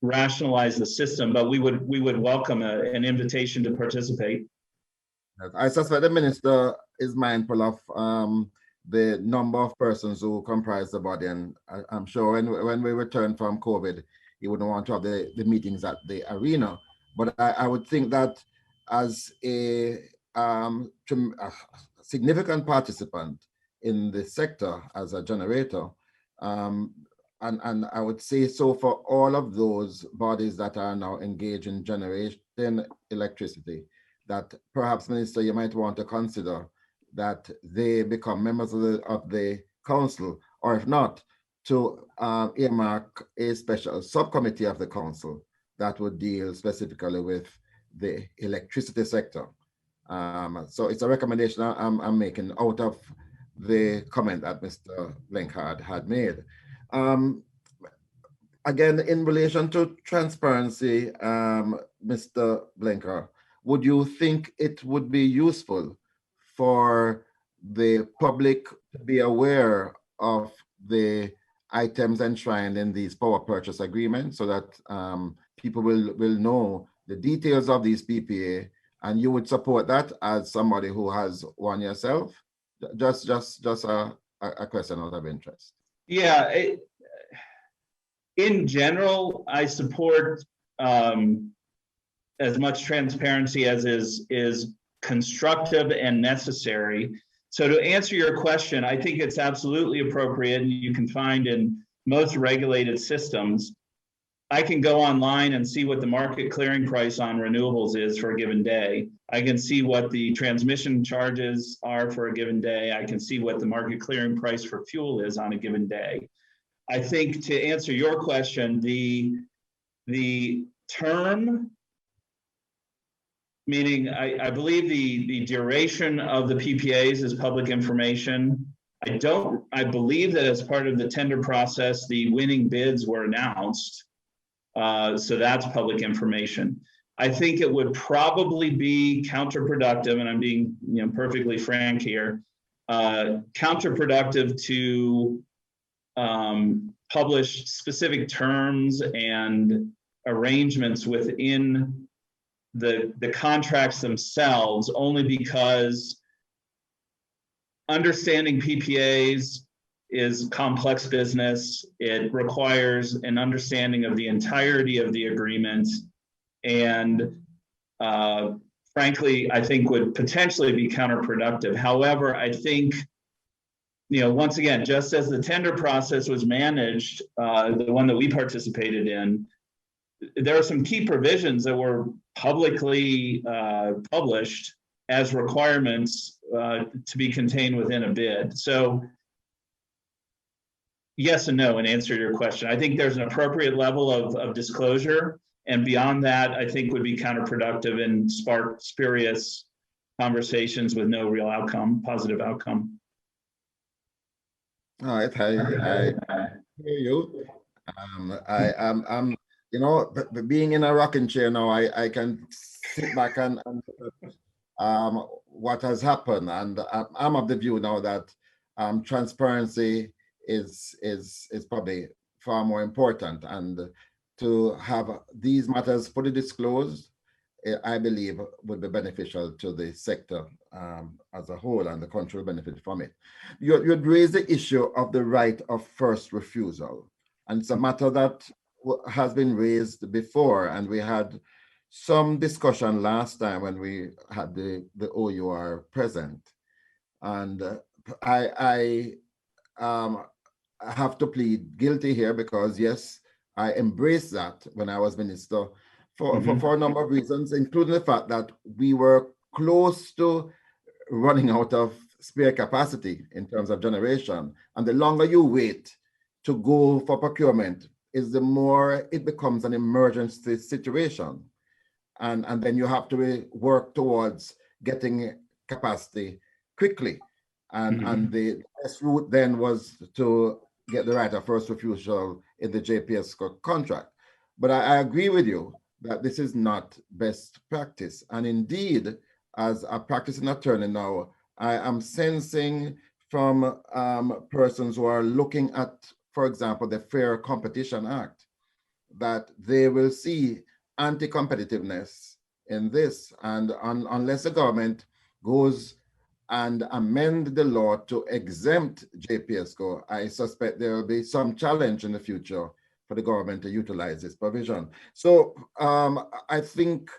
rationalize the system, but we would welcome an invitation to participate. I suspect the minister is mindful of the number of persons who comprise the body, and I'm sure when we return from COVID, he wouldn't want to have the meetings at the arena. But I would think that as a significant participant in the sector as a generator, and I would say so for all of those bodies that are now engaged in generating electricity, that perhaps, Minister, you might want to consider that they become members of the council, or if not, to earmark a special subcommittee of the council that would deal specifically with the electricity sector. So it's a recommendation I'm making out of the comment that Mr. Blenker had made. Again, in relation to transparency, Mr. Blenker, would you think it would be useful for the public to be aware of the items enshrined in these power purchase agreements so that people will know the details of these PPA, and you would support that as somebody who has one yourself? Just a question out of interest. Yeah, in general, I support as much transparency as is constructive and necessary. So to answer your question, I think it's absolutely appropriate, and you can find in most regulated systems, I can go online and see what the market clearing price on renewables is for a given day. I can see what the transmission charges are for a given day. I can see what the market clearing price for fuel is on a given day. I think to answer your question, the term, meaning I believe the duration of the PPAs is public information. I believe that as part of the tender process, the winning bids were announced. So that's public information. I think it would probably be counterproductive, and I'm being perfectly frank here, counterproductive to publish specific terms and arrangements within the contracts themselves, only because understanding PPAs is complex business. It requires an understanding of the entirety of the agreement, and frankly, I think would potentially be counterproductive. However, I think once again, just as the tender process was managed, the one that we participated in, there are some key provisions that were publicly published as requirements to be contained within a bid. So yes and no in answer to your question. I think there's an appropriate level of disclosure, and beyond that, I think would be counterproductive and spark spurious conversations with no real outcome, positive outcome. All right, I hear you. I'm being in a rocking chair now, I can sit back and what has happened, and I'm of the view now that transparency is probably far more important, and to have these matters fully disclosed, I believe would be beneficial to the sector as a whole, and the country will benefit from it. You'd raised the issue of the right of first refusal, and it's a matter that has been raised before, and we had some discussion last time when we had the OUR present, and I have to plead guilty here because yes, I embraced that when I was minister for a number of reasons, including the fact that we were close to running out of spare capacity in terms of generation. And the longer you wait to go for procurement is the more it becomes an emergency situation. And then you have to work towards getting capacity quickly. And the best route then was to get the right of first refusal in the JPS contract. But I agree with you that this is not best practice. And indeed, as a practicing attorney now, I am sensing from persons who are looking at, for example, the Fair Competition Act, that they will see anti-competitiveness in this. And unless the government goes and amend the law to exempt JPSCO, I suspect there will be some challenge in the future for the government to utilize this provision. So I think,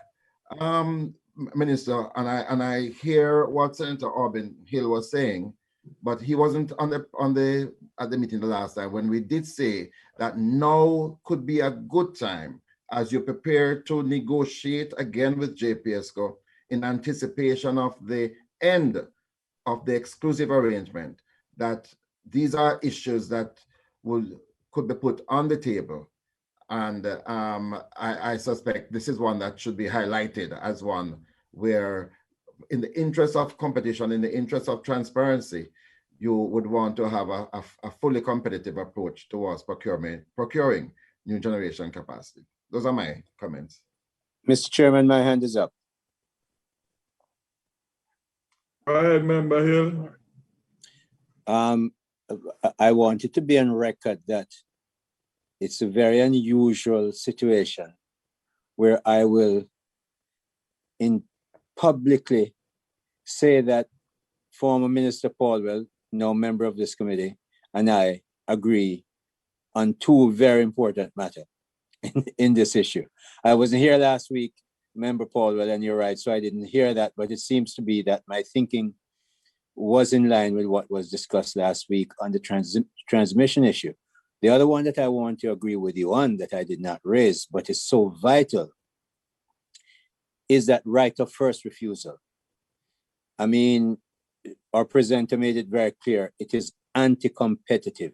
Minister, and I hear what Senator Aubin Hill was saying, but he wasn't at the meeting the last time when we did say that now could be a good time as you prepare to negotiate again with JPSCO in anticipation of the end of the exclusive arrangement, that these are issues that could be put on the table. And I suspect this is one that should be highlighted as one where, in the interest of competition, in the interest of transparency, you would want to have a fully competitive approach towards procuring new generation capacity. Those are my comments. Mr. Chairman, my hand is up. Go ahead, Member Hill. I want it to be on record that it's a very unusual situation where I will publicly say that former Minister Paulwell, now member of this committee, and I agree on two very important matters in this issue. I wasn't here last week, Member Paulwell, and you're right, so I didn't hear that, but it seems to be that my thinking was in line with what was discussed last week on the transmission issue. The other one that I want to agree with you on that I did not raise, but is so vital, is that right of first refusal. I mean, our presenter made it very clear, it is anti-competitive.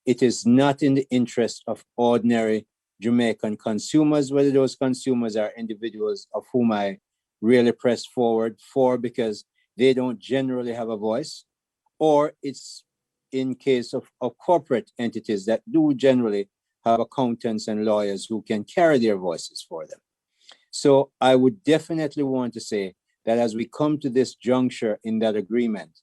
It is not in the interest of ordinary Jamaican consumers, whether those consumers are individuals of whom I really press forward for because they don't generally have a voice, or it's in case of corporate entities that do generally have accountants and lawyers who can carry their voices for them. So I would definitely want to say that as we come to this juncture in that agreement,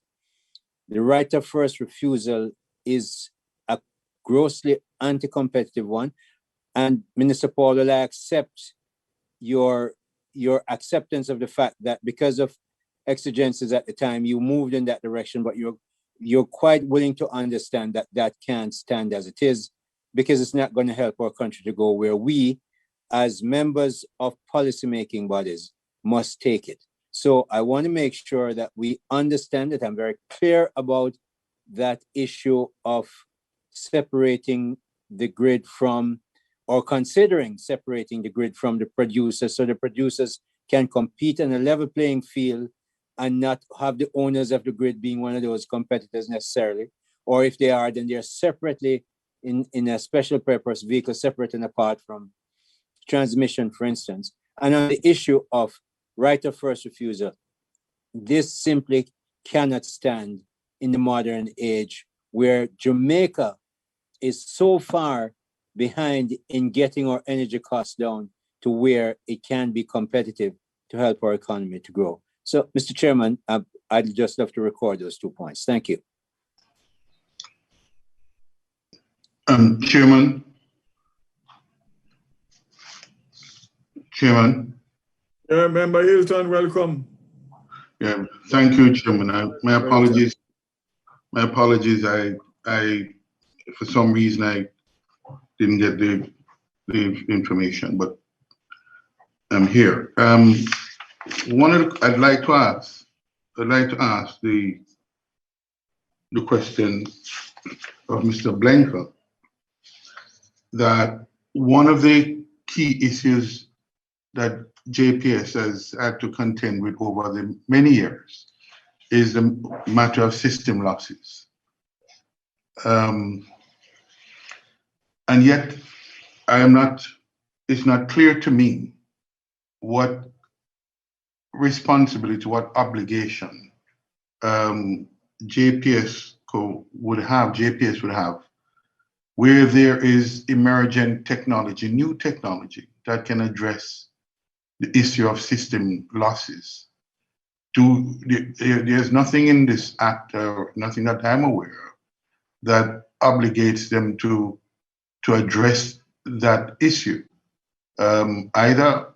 the right of first refusal is a grossly anti-competitive one. And Minister Paul, will I accept your acceptance of the fact that because of exigencies at the time, you moved in that direction, but you're quite willing to understand that that can't stand as it is, because it's not going to help our country to go where we, as members of policymaking bodies, must take it. So I want to make sure that we understand that I'm very clear about that issue of separating the grid from, or considering separating the grid from the producers, so the producers can compete on a level playing field and not have the owners of the grid being one of those competitors necessarily. Or if they are, then they're separately in a special purpose vehicle, separate and apart from transmission, for instance. And on the issue of right of first refusal, this simply cannot stand in the modern age where Jamaica is so far behind in getting our energy costs down to where it can be competitive to help our economy to grow. So, Mr. Chairman, I'd just love to record those 2 points. Thank you. Chairman. Yeah, Member Hilton, welcome. Yeah, thank you, Chairman. My apologies. My apologies. I for some reason I didn't get the information, but I'm here. I'd like to ask the question of Mr. Blanker, that one of the key issues that JPS has had to contend with over the many years is the matter of system losses. And yet it's not clear to me what responsibility, what obligation JPS would have, where there is emergent technology, new technology that can address the issue of system losses. There's nothing in this act, or nothing that I'm aware of, that obligates them to address that issue, either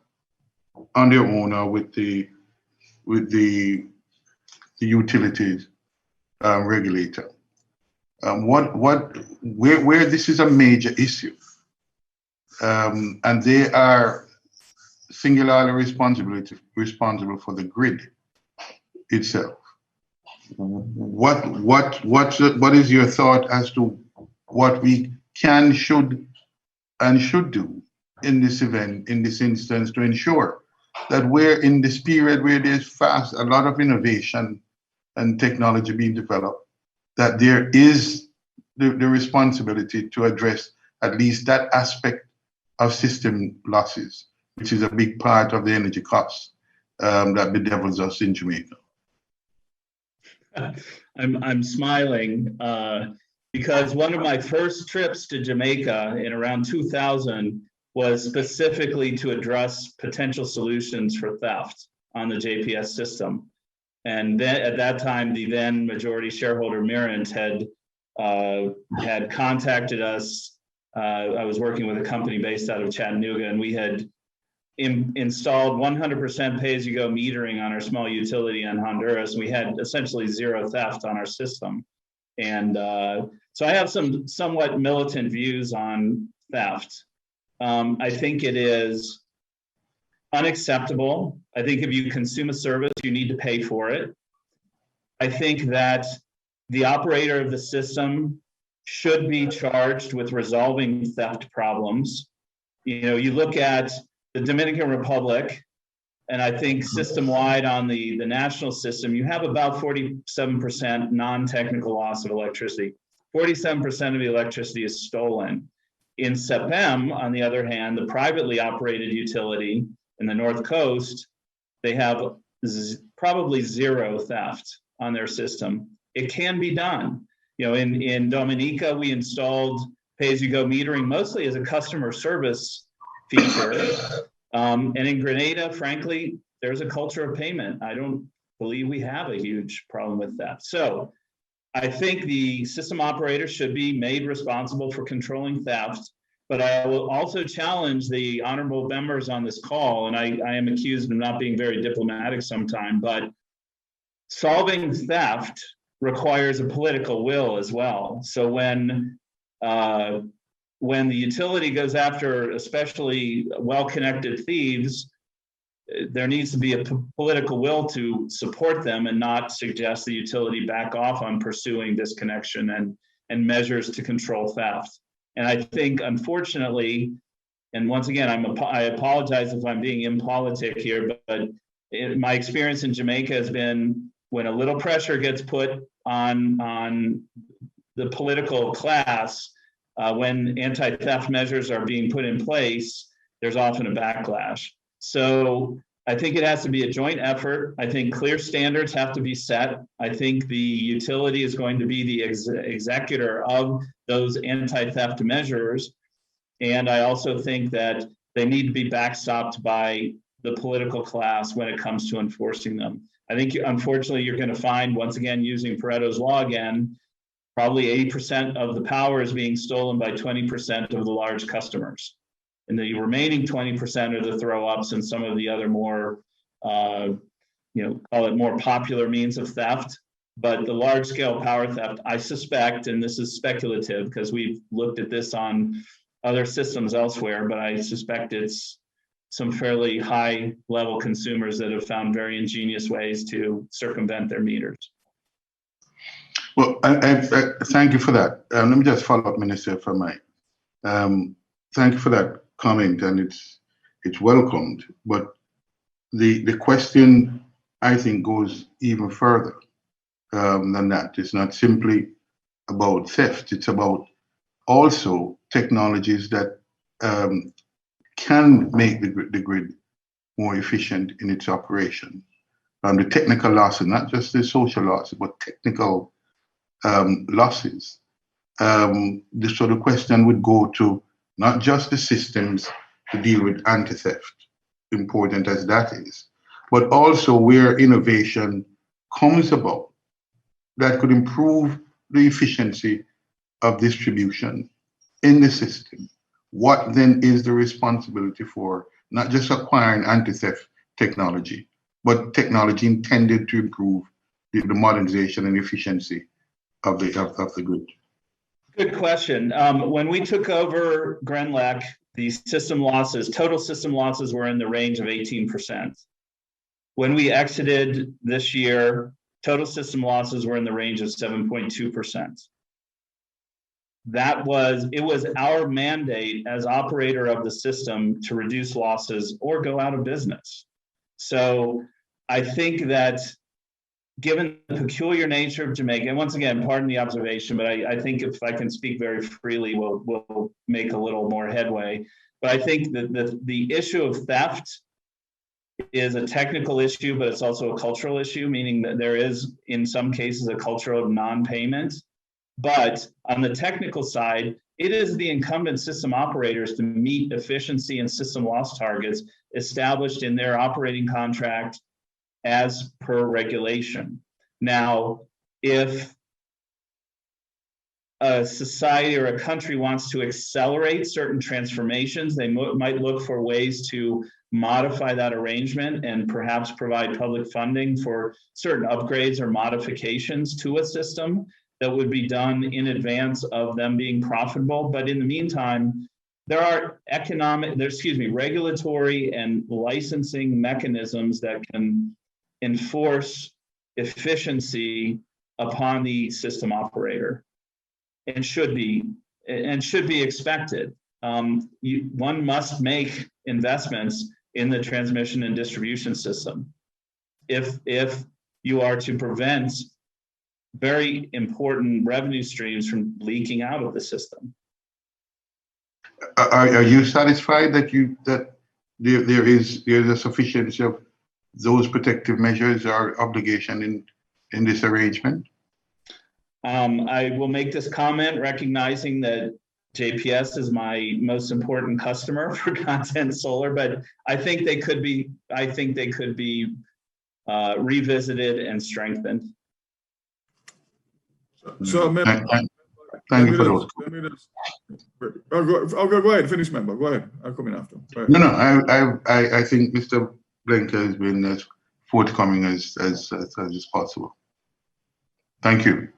on their own or with the utilities regulator. Where this is a major issue, and they are singularly responsible for the grid itself. What is your thought as to what we can, should do in this event, in this instance, to ensure that we're in this period where there's a lot of innovation and technology being developed, that there is the responsibility to address at least that aspect of system losses, which is a big part of the energy costs that bedevils us in Jamaica. I'm smiling because one of my first trips to Jamaica in around 2000 was specifically to address potential solutions for theft on the JPS system. And then at that time, the then majority shareholder Mirant had contacted us. I was working with a company based out of Chattanooga, and we had installed 100% pay-as-you-go metering on our small utility in Honduras. We had essentially zero theft on our system. And so I have some somewhat militant views on theft. I think it is unacceptable. I think if you consume a service, you need to pay for it. I think that the operator of the system should be charged with resolving theft problems. You know, you look at the Dominican Republic, and I think system-wide on the national system, you have about 47% non-technical loss of electricity. 47% of the electricity is stolen. In SEPEM, on the other hand, the privately operated utility in the North Coast, they have probably zero theft on their system. It can be done. You know, in Dominica, we installed pay-as-you-go metering mostly as a customer service feature. And in Grenada, frankly, there's a culture of payment. I don't believe we have a huge problem with that. So I think the system operator should be made responsible for controlling theft, but I will also challenge the honorable members on this call, and I am accused of not being very diplomatic sometime, but solving theft requires a political will as well. So when the utility goes after especially well-connected thieves, there needs to be a political will to support them and not suggest the utility back off on pursuing disconnection and measures to control theft. And I think, unfortunately, and once again, I apologize if I'm being impolitic here, but my experience in Jamaica has been when a little pressure gets put on the political class, when anti-theft measures are being put in place, there's often a backlash. So I think it has to be a joint effort. I think clear standards have to be set. I think the utility is going to be the executor of those anti-theft measures. And I also think that they need to be backstopped by the political class when it comes to enforcing them. I think, unfortunately, you're going to find, once again, using Pareto's law again, probably 80% of the power is being stolen by 20% of the large customers. And the remaining 20% are the throw-ups and some of the other more, call it more popular means of theft. But the large-scale power theft, I suspect, and this is speculative because we've looked at this on other systems elsewhere, but I suspect it's some fairly high-level consumers that have found very ingenious ways to circumvent their meters. Well, I thank you for that. Let me just follow up, Minister, if I might. Thank you for that comment, and it's welcomed. But the question, I think, goes even further than that. It's not simply about theft. It's about also technologies that can make the grid more efficient in its operation. The technical losses, not just the social losses, but technical losses. So the question would go to not just the systems to deal with anti-theft, important as that is, but also where innovation comes about that could improve the efficiency of distribution in the system. What then is the responsibility for not just acquiring anti-theft technology, but technology intended to improve the modernization and efficiency of the grid? Good question. When we took over Grenlec, the system losses, total system losses were in the range of 18%. When we exited this year, total system losses were in the range of 7.2%. It was our mandate as operator of the system to reduce losses or go out of business. So I think that given the peculiar nature of Jamaica, and once again, pardon the observation, but I think if I can speak very freely, we'll make a little more headway. But I think that the issue of theft is a technical issue, but it's also a cultural issue, meaning that there is, in some cases, a culture of non-payment. But on the technical side, it is the incumbent system operators to meet efficiency and system loss targets established in their operating contract as per regulation. Now, if a society or a country wants to accelerate certain transformations, they might look for ways to modify that arrangement and perhaps provide public funding for certain upgrades or modifications to a system that would be done in advance of them being profitable. But in the meantime, there are regulatory and licensing mechanisms that can enforce efficiency upon the system operator, and should be expected. One must make investments in the transmission and distribution system if you are to prevent very important revenue streams from leaking out of the system. Are you satisfied that there is a sufficiency of those protective measures or obligation in this arrangement? I will make this comment recognizing that JPS is my most important customer for Content Solar, but I think they could be revisited and strengthened. So, thank you for those. Go ahead, finish, member. Go ahead. I'll come in after. No, I think Mr. Blinker has been as forthcoming as possible. Thank you.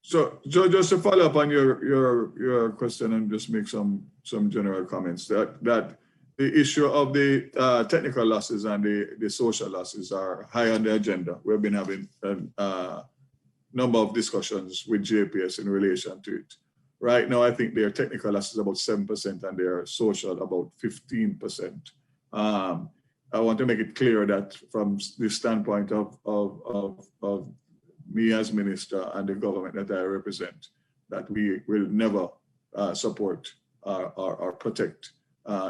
So just to follow up on your question and just make some general comments, that the issue of the technical losses and the social losses are high on the agenda. We've been having a number of discussions with JPS in relation to it. Right now, I think their technical loss is about 7% and their social about 15%. I want to make it clear that from the standpoint of me as minister and the government that I represent, that we will never support or protect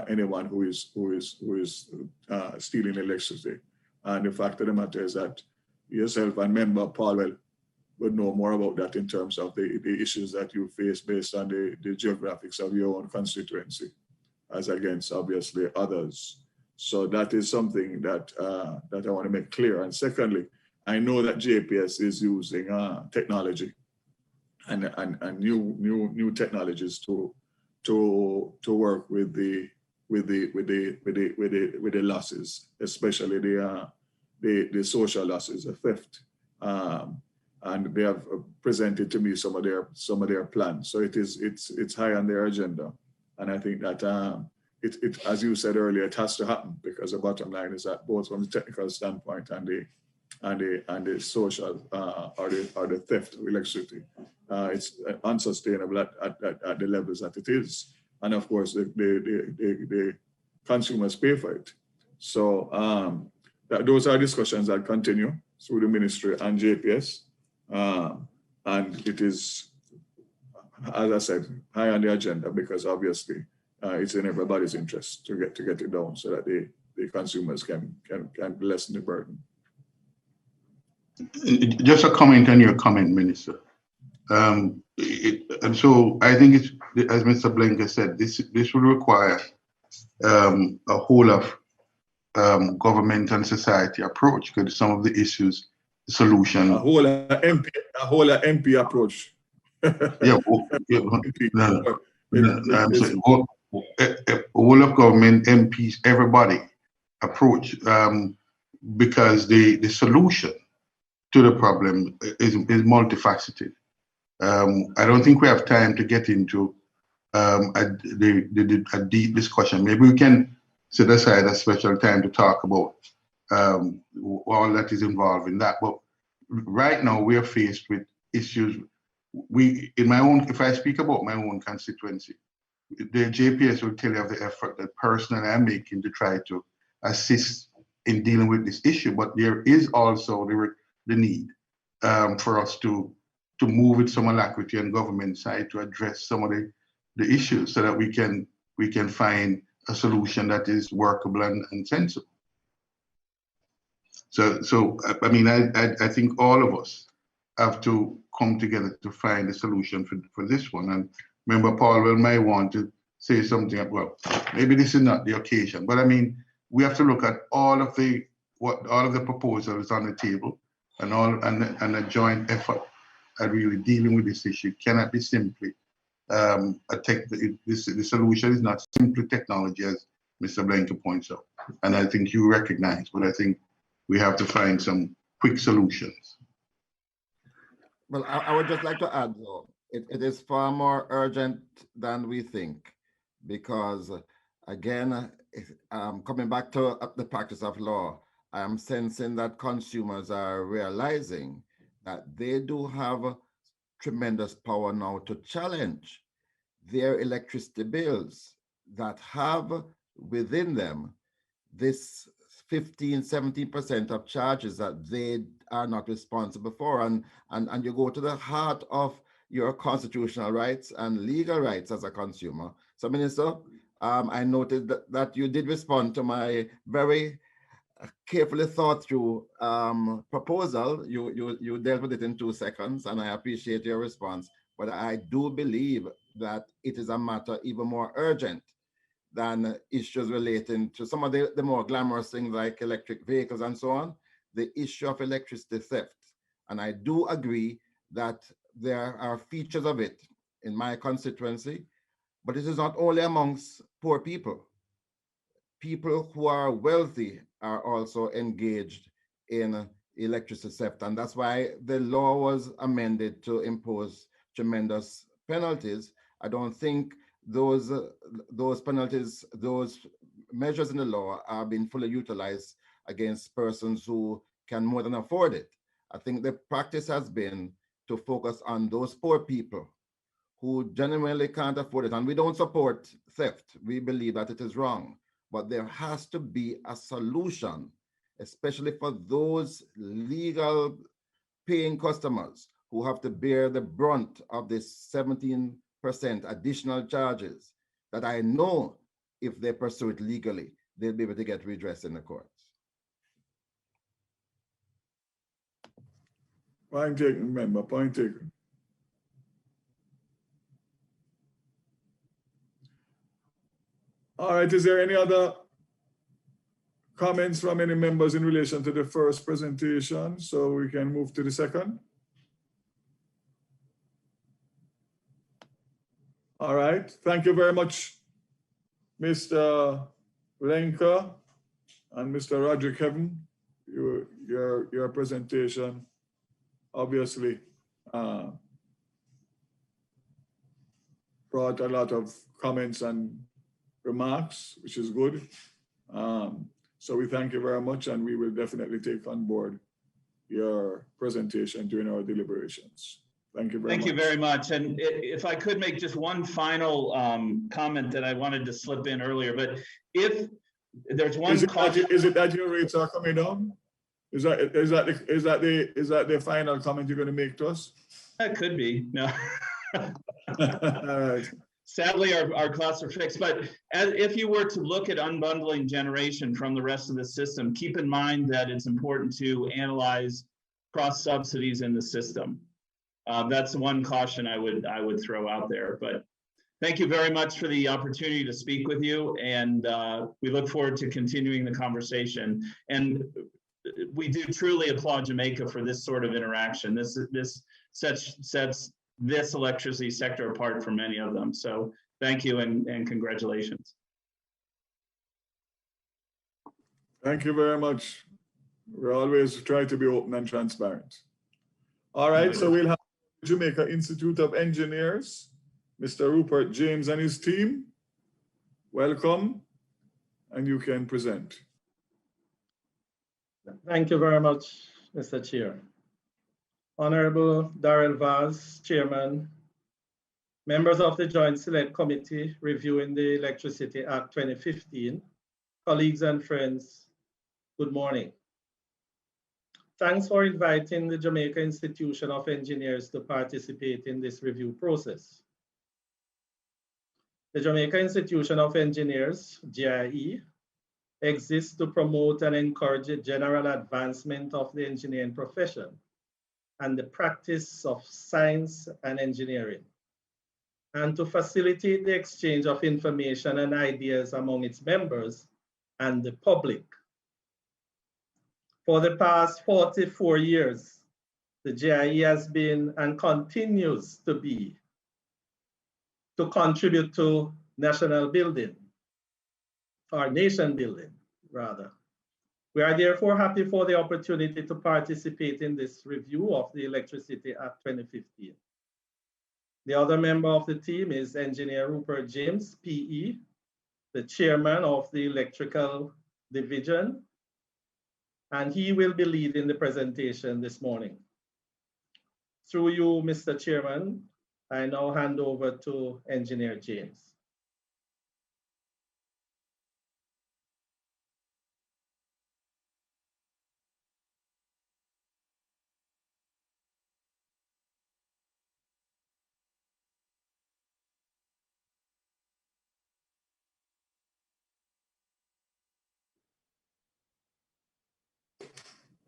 anyone who is stealing electricity. And the fact of the matter is that yourself and member Paul would know more about that in terms of the issues that you face based on the geographics of your own constituency, as against obviously others. So that is something that I want to make clear. And secondly, I know that JPS is using technology and new technologies to work with the losses, especially the social losses, the theft. And they have presented to me some of their plans. So it's high on their agenda, and I think that it as you said earlier, it has to happen, because the bottom line is that both from the technical standpoint and the social or the theft of electricity, it's unsustainable at the levels that it is, and of course the consumers pay for it. So those are discussions that continue through the ministry and JPS. And it is, as I said, high on the agenda, because obviously it's in everybody's interest to get it down so that the consumers can lessen the burden. Just a comment on your comment, Minister. And so I think it's, as Mr. Blanker said, this will require a whole of government and society approach, because some of the issues, solution. A whole MP approach. Yeah, whole of government, MPs, everybody approach, because the solution to the problem is multifaceted. I don't think we have time to get into a deep discussion. Maybe we can set aside a special time to talk about all that is involved in that. But right now we are faced with issues. If I speak about my own constituency, the JPS will tell you of the effort that personally I'm making to try to assist in dealing with this issue. But there is also the need for us to move with some alacrity on government side to address some of the issues, so that we can find a solution that is workable and sensible. So I mean, I think all of us have to come together to find a solution for this one. And Member Paul might want to say something. Well, maybe this is not the occasion, but I mean, we have to look at all of the proposals on the table, and a joint effort at really dealing with this issue. It cannot be simply the solution is not simply technology, as Mr. Blanker points out, and I think you recognize, but I think we have to find some quick solutions. Well, I would just like to add, though, it is far more urgent than we think, because again, coming back to the practice of law, I am sensing that consumers are realizing that they do have tremendous power now to challenge their electricity bills that have within them this 15-17% of charges that they are not responsible for. And you go to the heart of your constitutional rights and legal rights as a consumer. So, Minister, I noted that you did respond to my very carefully thought through proposal. You dealt with it in 2 seconds, and I appreciate your response. But I do believe that it is a matter even more urgent than issues relating to some of the more glamorous things like electric vehicles and so on, the issue of electricity theft. And I do agree that there are features of it in my constituency, but it is not only amongst poor people. People who are wealthy are also engaged in electricity theft. And that's why the law was amended to impose tremendous penalties. I don't think those penalties, those measures in the law are being fully utilized against persons who can more than afford it. I think the practice has been to focus on those poor people who genuinely can't afford it. And we don't support theft. We believe that it is wrong. But there has to be a solution, especially for those legal paying customers who have to bear the brunt of this 17% additional charges that I know if they pursue it legally, they'll be able to get redress in the courts. Point taken, member, point taken. All right, is there any other comments from any members in relation to the first presentation? So we can move to the second. All right, thank you very much, Mr. Lenka and Mr. Roderick Heaven. Your presentation obviously brought a lot of comments and remarks, which is good. So we thank you very much, and we will definitely take on board your presentation during our deliberations. Thank you very much. Thank you very much. And if I could make just one final comment that I wanted to slip in earlier, but if there's one caution. Is it that your rates are coming down? Is that the final comment you're going to make to us? That could be. No. All right. Sadly, our costs are fixed, but if you were to look at unbundling generation from the rest of the system, keep in mind that it's important to analyze cross subsidies in the system. That's one caution I would throw out there. But thank you very much for the opportunity to speak with you, and we look forward to continuing the conversation. And we do truly applaud Jamaica for this sort of interaction. This sets this electricity sector apart from many of them. So thank you and congratulations. Thank you very much. We always try to be open and transparent. All right, so we'll have Jamaica Institute of Engineers, Mr. Rupert James and his team. Welcome, and you can present. Thank you very much, Mr. Chair. Honorable Darrell Vaz, Chairman, members of the Joint Select Committee reviewing the Electricity Act 2015, colleagues and friends, good morning. Thanks for inviting the Jamaica Institution of Engineers to participate in this review process. The Jamaica Institution of Engineers, JIE, exists to promote and encourage the general advancement of the engineering profession and the practice of science and engineering, and to facilitate the exchange of information and ideas among its members and the public. For the past 44 years, the JIE has been and continues to be to contribute to national building, or nation building, rather. We are therefore happy for the opportunity to participate in this review of the Electricity Act 2015. The other member of the team is Engineer Rupert James, PE, the chairman of the Electrical Division, and he will be leading the presentation this morning. Through you, Mr. Chairman, I now hand over to Engineer James.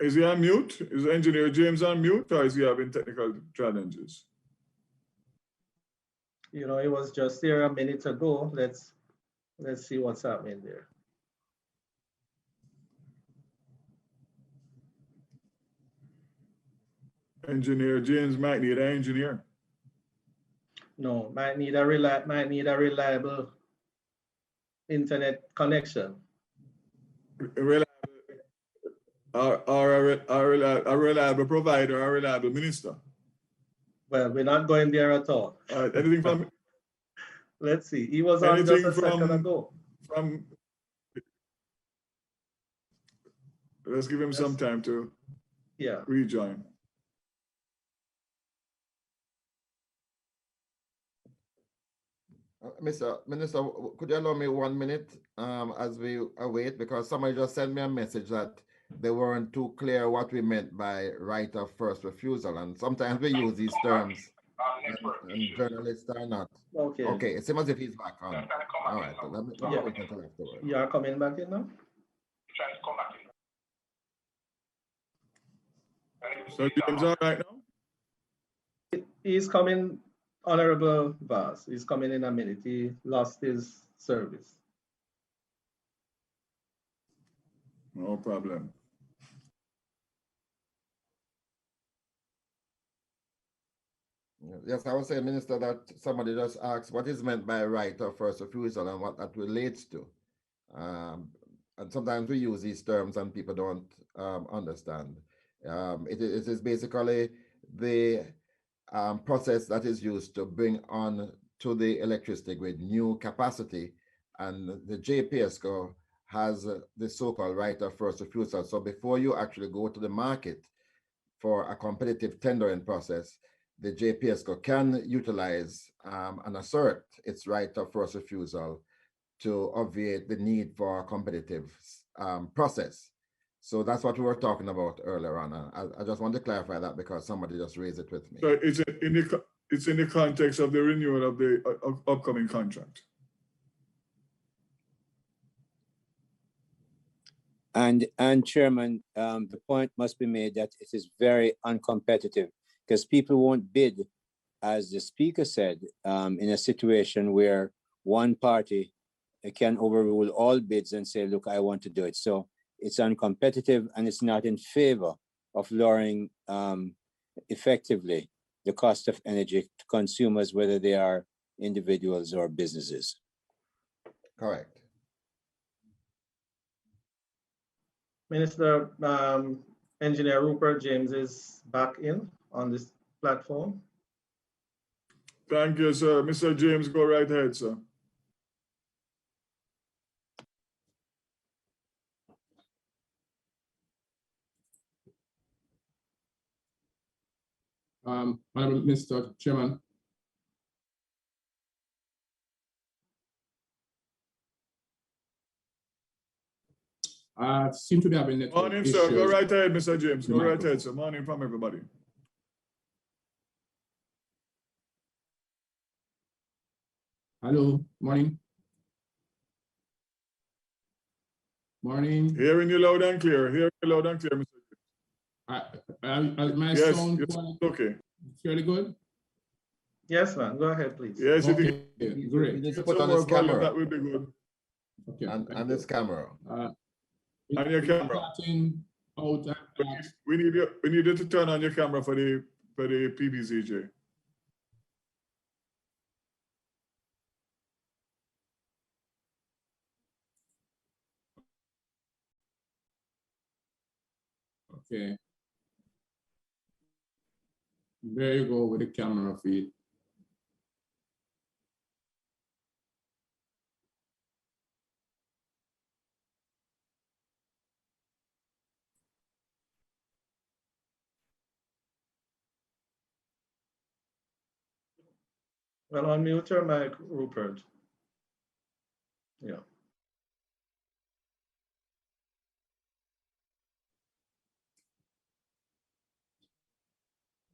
Is he on mute? Is Engineer James on mute, or is he having technical challenges? You know, it was just there a minute ago. Let's see what's happening there. Engineer James might need an engineer. No, might need a reliable internet connection. A reliable provider, a reliable minister. Well, we're not going there at all. Anything from? Let's see. He was on just a second ago. Let's give him some time to rejoin. Mr. Minister, could you allow me 1 minute as we await? Because somebody just sent me a message that they weren't too clear what we meant by right of first refusal. And sometimes we use these terms and journalists are not. Okay. Okay, it seems as if he's back on. All right, let me wait until afterwards. You are coming back in now? So James all right now? He's coming, Honorable Vaz. He's coming in a minute. He lost his service. No problem. Yes, I was saying, Minister, that somebody just asked what is meant by right of first refusal and what that relates to. And sometimes we use these terms and people don't understand. It is basically the process that is used to bring on to the electricity grid new capacity, and the JPSCO has the so-called right of first refusal. So before you actually go to the market for a competitive tendering process, the JPSCO can utilize and assert its right of first refusal to obviate the need for a competitive process. So that's what we were talking about earlier on. I just want to clarify that because somebody just raised it with me. So it's in the context of the renewal of the upcoming contract. And Chairman, the point must be made that it is very uncompetitive because people won't bid, as the speaker said, in a situation where one party can overrule all bids and say, look, I want to do it. So it's uncompetitive and it's not in favor of lowering effectively the cost of energy to consumers, whether they are individuals or businesses. Correct. Minister, Engineer Rupert James is back in on this platform. Thank you, sir. Mr. James, go right ahead, sir. Honorable Mr. Chairman. Seem to be having network Morning, issues. sir. Go right ahead, Mr. James. Go right ahead, sir. Morning from everybody. Hello, morning. Morning. Hearing you loud and clear. Hearing you loud and clear, Mr. James. My yes, sound okay. Fairly good? Yes, man. Go ahead, please. Yes, okay. Great. You need to put on this camera. That would be good. Okay. And this camera. And your camera. Out we need you to turn on your camera for the PBCJ. Okay. There you go with the camera feed. Well, unmute your mic, Rupert. Yeah.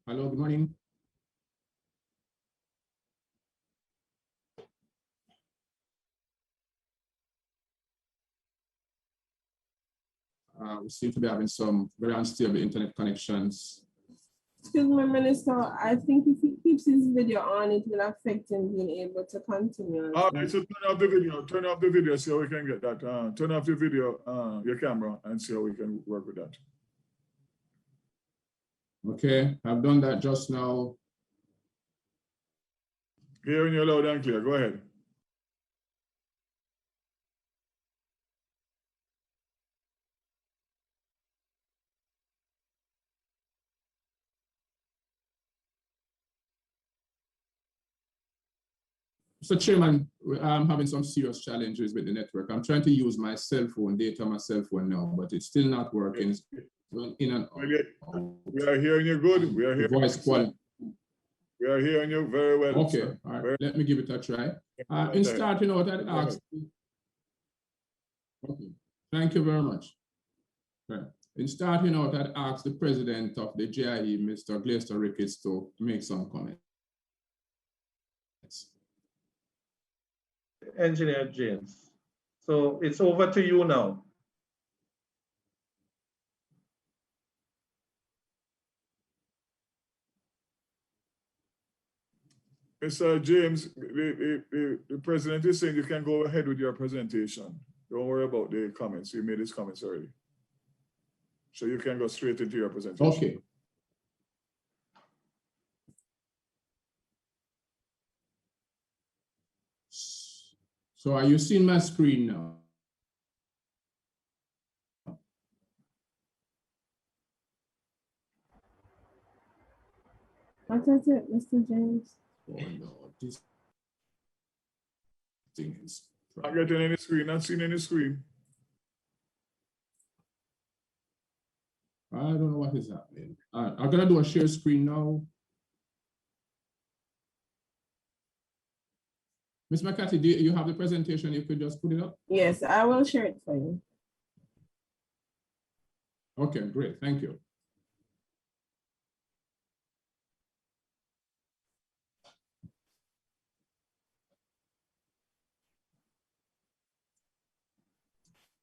Hello, good morning. We seem to be having some very unstable internet connections. Excuse me, Minister. I think if he keeps his video on, it will affect him being able to continue. All right, so turn off the video. Turn off the video, see how we can get that. Turn off your video, your camera, and see how we can work with that. Okay, I've done that just now. Hearing you loud and clear. Go ahead. So Chairman, I'm having some serious challenges with the network. I'm trying to use my cell phone, data on my cell phone now, but it's still not working. It's in and out. We are hearing you good. We are hearing voice quality. We are hearing you very well. Okay, sir. all right. Let me give it a try. In starting out, I'd ask. Okay, thank you very much. Right. In starting out, I'd ask the president of the JIE, Mr. Glaister Ricketts, to make some comments. Engineer James. So it's over to you now. Mr. James, the president is saying you can go ahead with your presentation. Don't worry about the comments. You made his comments already. So you can go straight into your presentation. Okay. So are you seeing my screen now? What is it, Mr. James? Oh no, this thing is not getting any screen, not seeing any screen. I don't know what is happening. I'm gonna do a share screen now. Ms. McCarthy, do you have the presentation? You could just put it up? Yes, I will share it for you. Okay, great, thank you.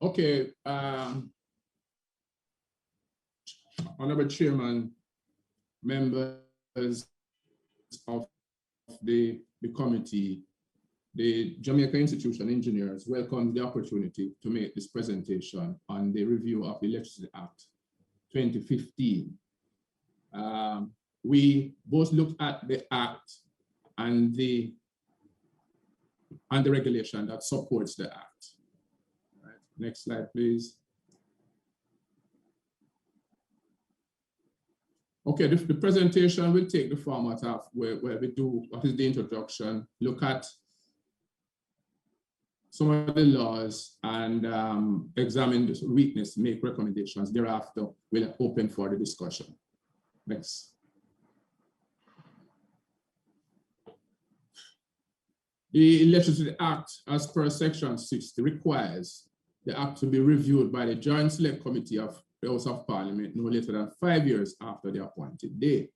Okay, Honorable Chairman, members of the committee, the Jamaica Institution Engineers welcome the opportunity to make this presentation on the review of the Electricity Act 2015. We both looked at the act and the regulation that supports the act. Right. Next slide, please. Okay, the presentation will take the format of where we do what is the introduction, look at some of the laws and examine the weakness, make recommendations. Thereafter, we'll open for the discussion. Next. The Electricity Act, as per Section 60, requires the act to be reviewed by the Joint Select Committee of the House of Parliament no later than 5 years after the appointed date.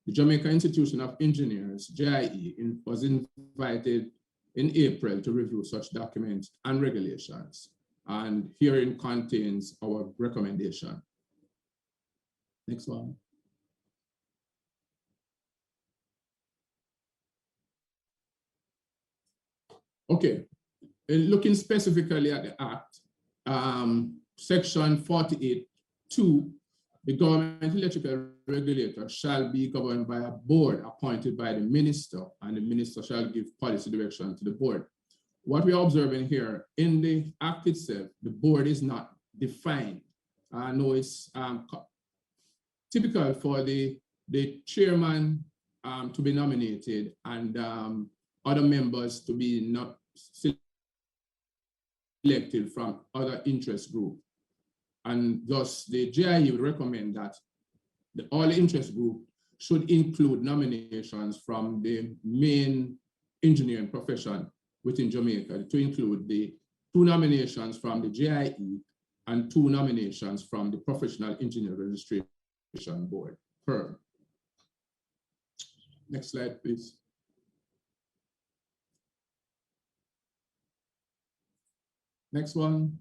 The Jamaica Institution of Engineers, JIE, was invited in April to review such documents and regulations, and herein contains our recommendation. Next one. Okay, looking specifically at the Act, Section 48(2), the government electrical regulator shall be governed by a board appointed by the minister, and the minister shall give policy direction to the board. What we are observing here in the Act itself, the board is not defined. I know it's typical for the chairman to be nominated and other members to be not selected from other interest groups. And thus the JIE would recommend that all interest groups should include nominations from the main engineering profession within Jamaica, to include the 2 nominations from the JIE and 2 nominations from the Professional Engineer Registration Board, PERB. Next slide, please. Next one.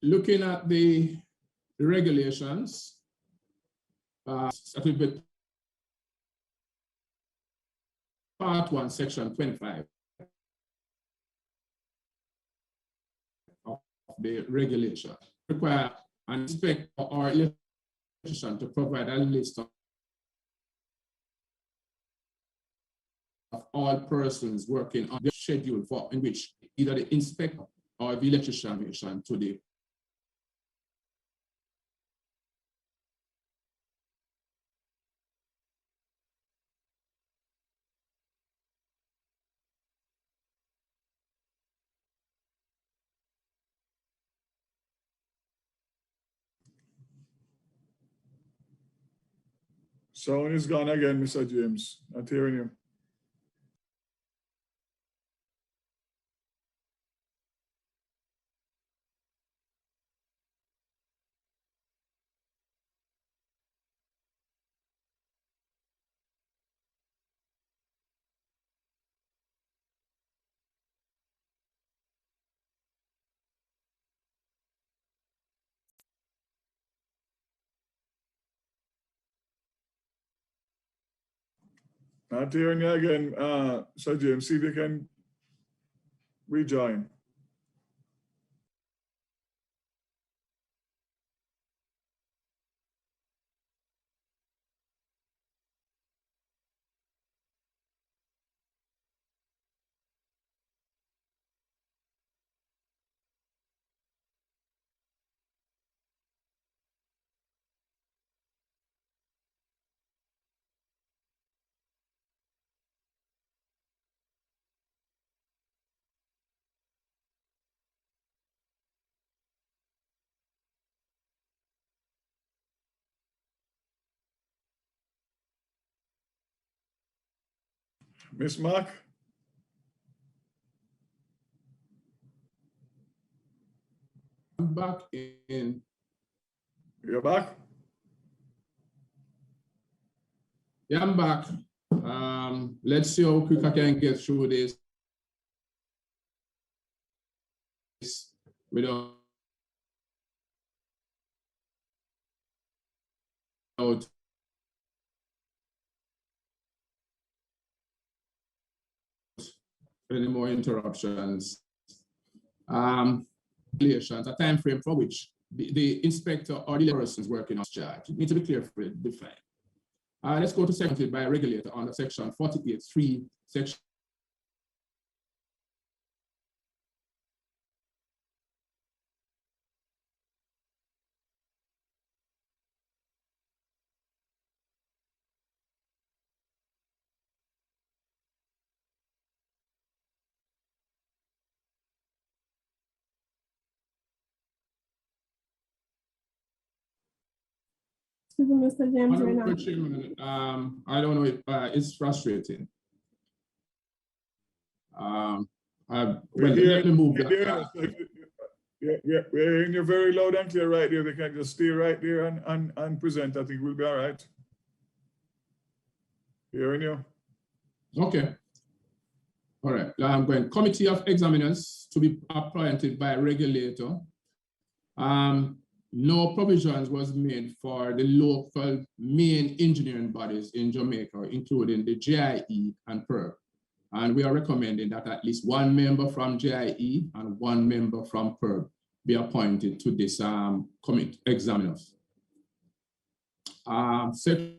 Looking at the regulations, starting with Part 1, Section 25 of the regulation, require an inspector or electrician to provide a list of all persons working on the schedule in which either the inspector or the electrician mission to the Sound is gone again, Mr. James. Not hearing you. Not hearing you again, Sir James. See if you can rejoin. Miss Mark? I'm back in. You're back? Yeah, I'm back. Let's see how quick I can get through this without any more interruptions. A time frame for which the inspector or the person is working on charge. It needs to be clearly defined. Let's go to section by regulator under section 48.3, section Excuse me, Mr. James, I don't know if it's frustrating. Let me move that. We're hearing you very loud and clear right there. They can just stay right there and present. I think we'll be all right. Hearing you. Okay. All right. I'm going committee of examiners to be appointed by regulator. No provisions was made for the local main engineering bodies in Jamaica, including the JIE and PERB. And we are recommending that at least one member from JIE and one member from PERB be appointed to this committee examiners. Section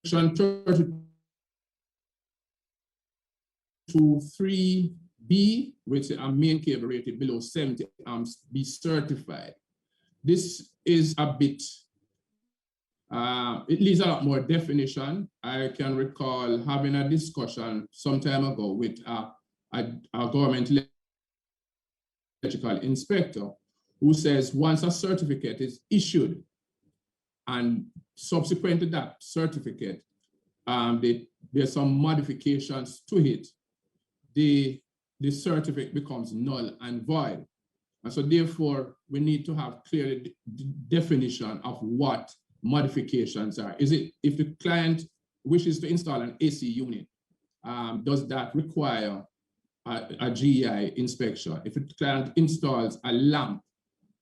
32.3b, which a main cable rated below 70 amps, be certified. This is a bit, it leaves a lot more definition. I can recall having a discussion some time ago with a government electrical inspector who says once a certificate is issued and subsequent to that certificate, there's some modifications to it, the certificate becomes null and void. And so therefore, we need to have clear definition of what modifications are. Is it, if the client wishes to install an AC unit, does that require a GEI inspection? If the client installs a lamp,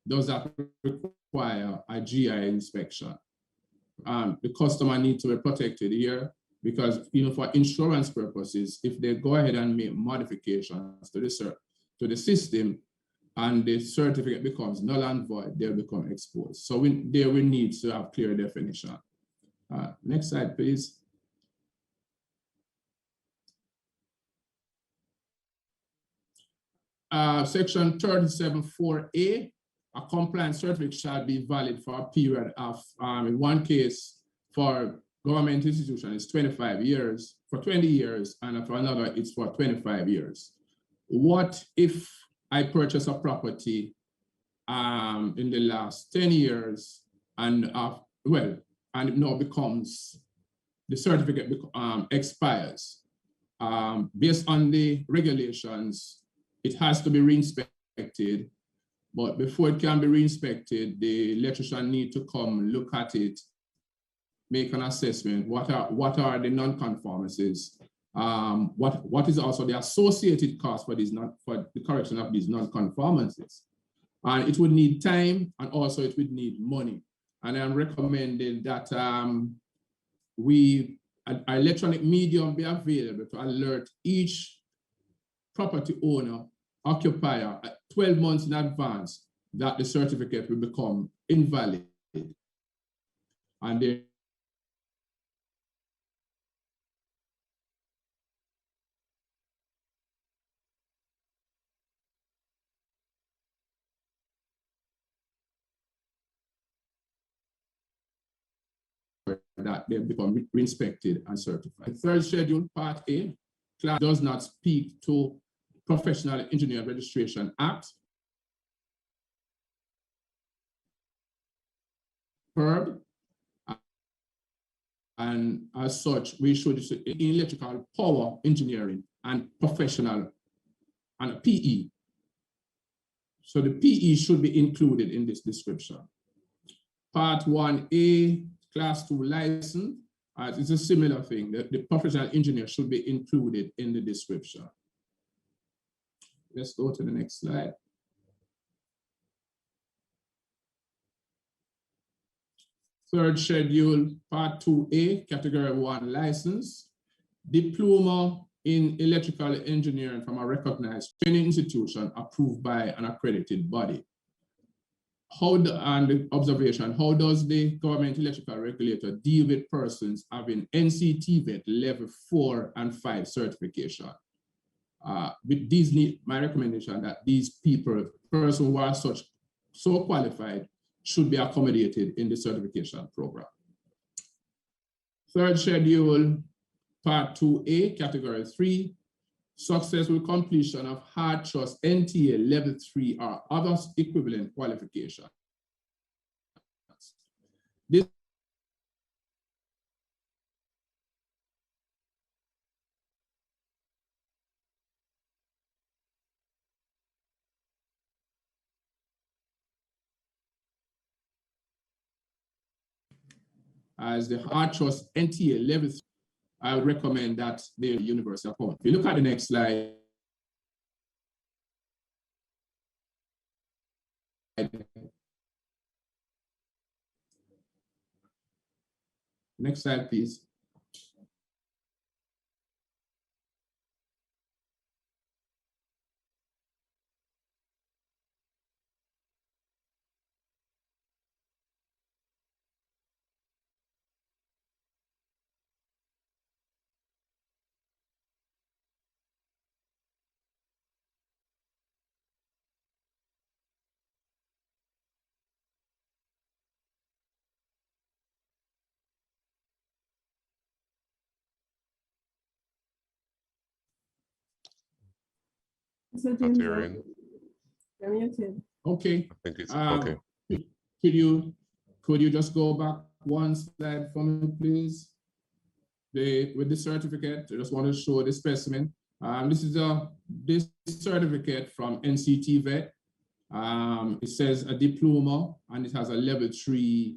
does that require a GEI inspection? The customer needs to be protected here because, for insurance purposes, if they go ahead and make modifications to the system, and the certificate becomes null and void, they'll become exposed. So we need to have clear definition. Next slide, please. Section 37.4a, a compliance certificate shall be valid for a period of, in one case, for government institution, it's 25 years, for 20 years, and for another, it's for 25 years. What if I purchase a property in the last 10 years and, and it now becomes, the certificate expires? Based on the regulations, it has to be re-inspected, but before it can be re-inspected, the electrician need to come look at it, make an assessment. What are the non-conformances? What is also the associated cost for the correction of these non-conformances? And it would need time, and also it would need money. And I'm recommending that an electronic medium be available to alert each property owner, occupier, 12 months in advance that the certificate will become invalid. And then that they become re-inspected and certified. The third schedule, Part A, class does not speak to Professional Engineer Registration Act. PERB, and as such, we should in electrical power engineering and professional and PE. So the PE should be included in this description. Part 1A, Class 2 license, it's a similar thing. The professional engineer should be included in the description. Let's go to the next slide. Third schedule, Part 2A, Category 1 license, diploma in electrical engineering from a recognized training institution approved by an accredited body. And the observation, how does the government electrical regulator deal with persons having NCTVET level 4 and 5 certification? With these, my recommendation that these persons who are so qualified should be accommodated in the certification program. Third schedule, Part 2A, Category 3, successful completion of hard trust NTA level 3 or other equivalent qualification. This as the hard trust NTA level 3, I would recommend that the university account. If you look at the next slide, next slide, please. Mr. James, you're muted. Okay. I think it's okay. Could you just go back one slide for me, please? With the certificate, I just want to show the specimen. This is this certificate from NCTVET. It says a diploma and it has a level 3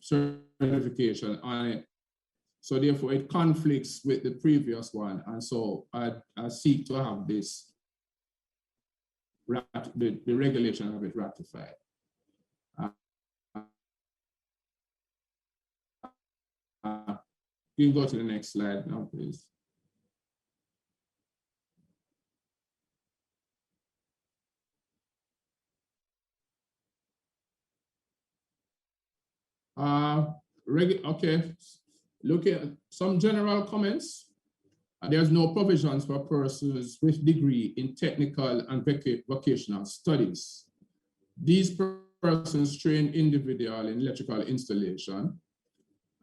certification on it. So therefore it conflicts with the previous one. And so I seek to have this, the regulation of it ratified. You can go to the next slide now, please. Okay, look at some general comments. There's no provisions for persons with degree in technical and vocational studies. These persons train individual in electrical installation,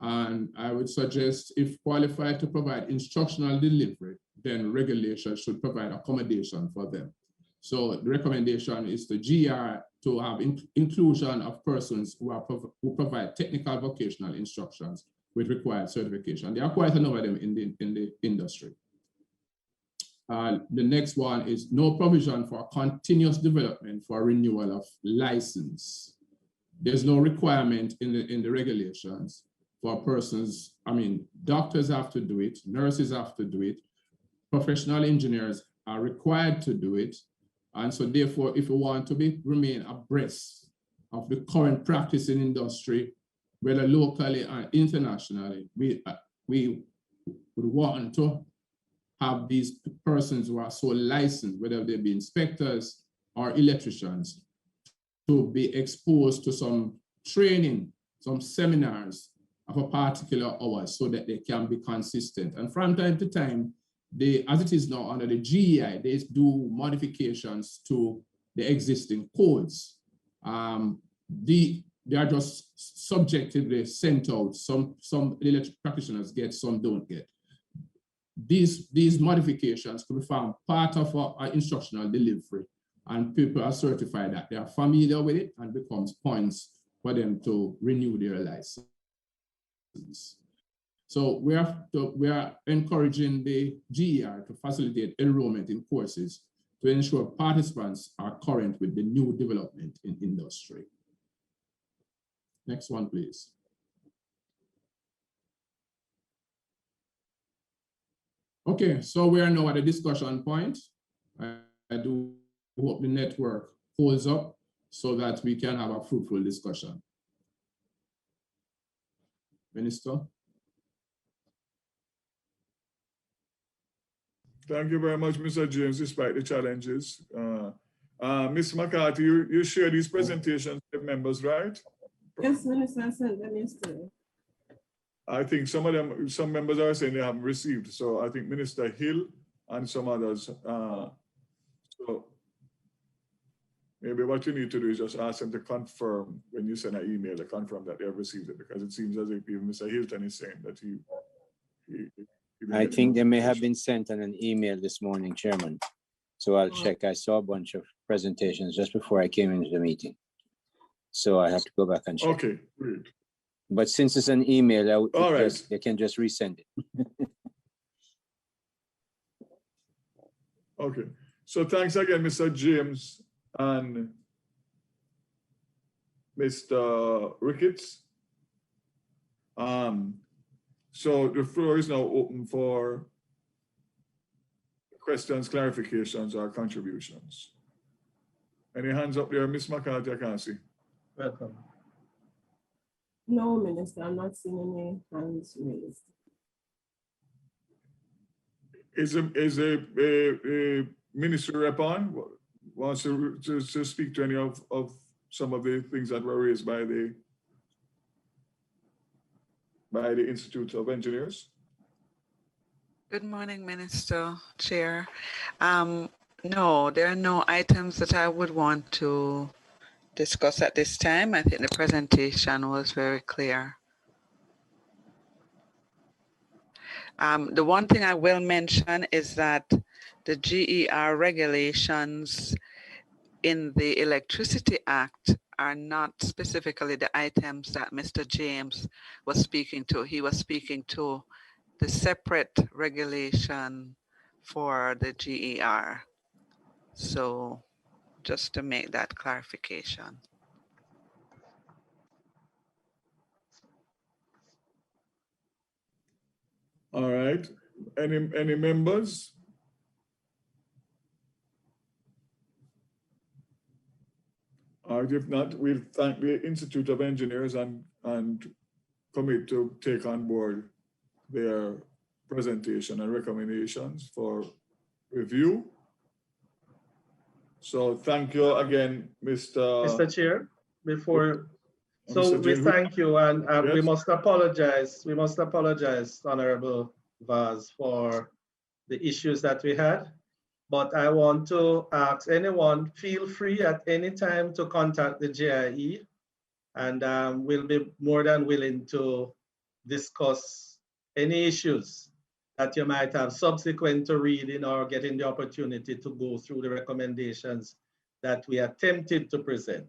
and I would suggest if qualified to provide instructional delivery, then regulation should provide accommodation for them. So the recommendation is the GR to have inclusion of persons who provide technical vocational instructions with required certification. There are quite a number of them in the industry. The next one is no provision for continuous development for renewal of license. There's no requirement in the regulations for persons. I mean, doctors have to do it, nurses have to do it, professional engineers are required to do it. And so therefore, if we want to remain abreast of the current practice in industry, whether locally or internationally, we would want to have these persons who are so licensed, whether they be inspectors or electricians, to be exposed to some training, some seminars of a particular hour so that they can be consistent. And from time to time, as it is now under the GEI, they do modifications to the existing codes. They are just subjectively sent out. Some electric practitioners get, some don't get. These modifications could be found part of our instructional delivery, and people are certified that they are familiar with it and becomes points for them to renew their license. So we are encouraging the GER to facilitate enrollment in courses to ensure participants are current with the new development in industry. Next one, please. Okay, so we are now at a discussion point. I do hope the network holds up so that we can have a fruitful discussion. Minister? Thank you very much, Mr. James, despite the challenges. Ms. McCarthy, you share these presentations with members, right? Yes, Minister, I sent them yesterday. I think some members are saying they haven't received. So I think Minister Hill and some others. So maybe what you need to do is just ask them to confirm when you send an email to confirm that they have received it, because it seems as if even Mr. Hilton is saying that he I think they may have been sent on an email this morning, Chairman. So I'll check. I saw a bunch of presentations just before I came into the meeting. So I have to go back and check. Okay, great. But since it's an email, they can just resend it. Okay. So thanks again, Mr. James and Mr. Ricketts. So the floor is now open for questions, clarifications, or contributions. Any hands up there, Ms. McCarthy? I can't see. Welcome. No, Minister, I'm not seeing any hands raised. Is a ministry rep on? Wants to speak to any of some of the things that were raised by the Institute of Engineers? Good morning, Minister, Chair. No, there are no items that I would want to discuss at this time. I think the presentation was very clear. The one thing I will mention is that the GER regulations in the Electricity Act are not specifically the items that Mr. James was speaking to. He was speaking to the separate regulation for the GER. So just to make that clarification. All right. Any members? All right, if not, we'll thank the Institute of Engineers and commit to take on board their presentation and recommendations for review. So thank you again, Mr. Chair, before, so Mr. we James, thank you, and yes. we must apologize, Honorable Vaz, for the issues that we had. But I want to ask anyone, feel free at any time to contact the JIE, and we'll be more than willing to discuss any issues that you might have subsequent to reading or getting the opportunity to go through the recommendations that we attempted to present.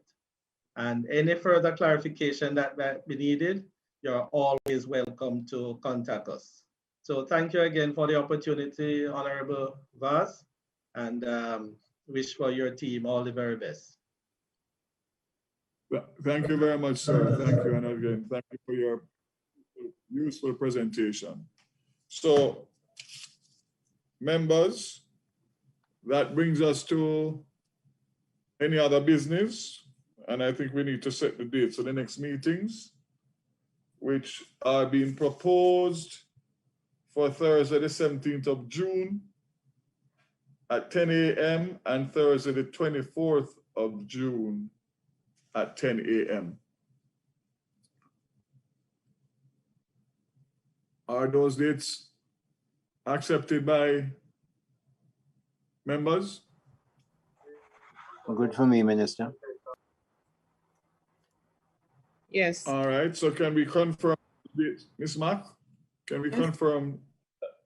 And any further clarification that might be needed, you're always welcome to contact us. So thank you again for the opportunity, Honorable Vaz, and wish for your team all the very best. Thank you very much, sir. Thank you. And again, thank you for your useful presentation. So, members, that brings us to any other business. And I think we need to set the dates for the next meetings, which are being proposed for Thursday, the 17th of June at 10 a.m. and Thursday, the 24th of June at 10 a.m. Are those dates accepted by members? Good for me, Minister. Yes. All right, so can we confirm, Ms. Mack? Can we confirm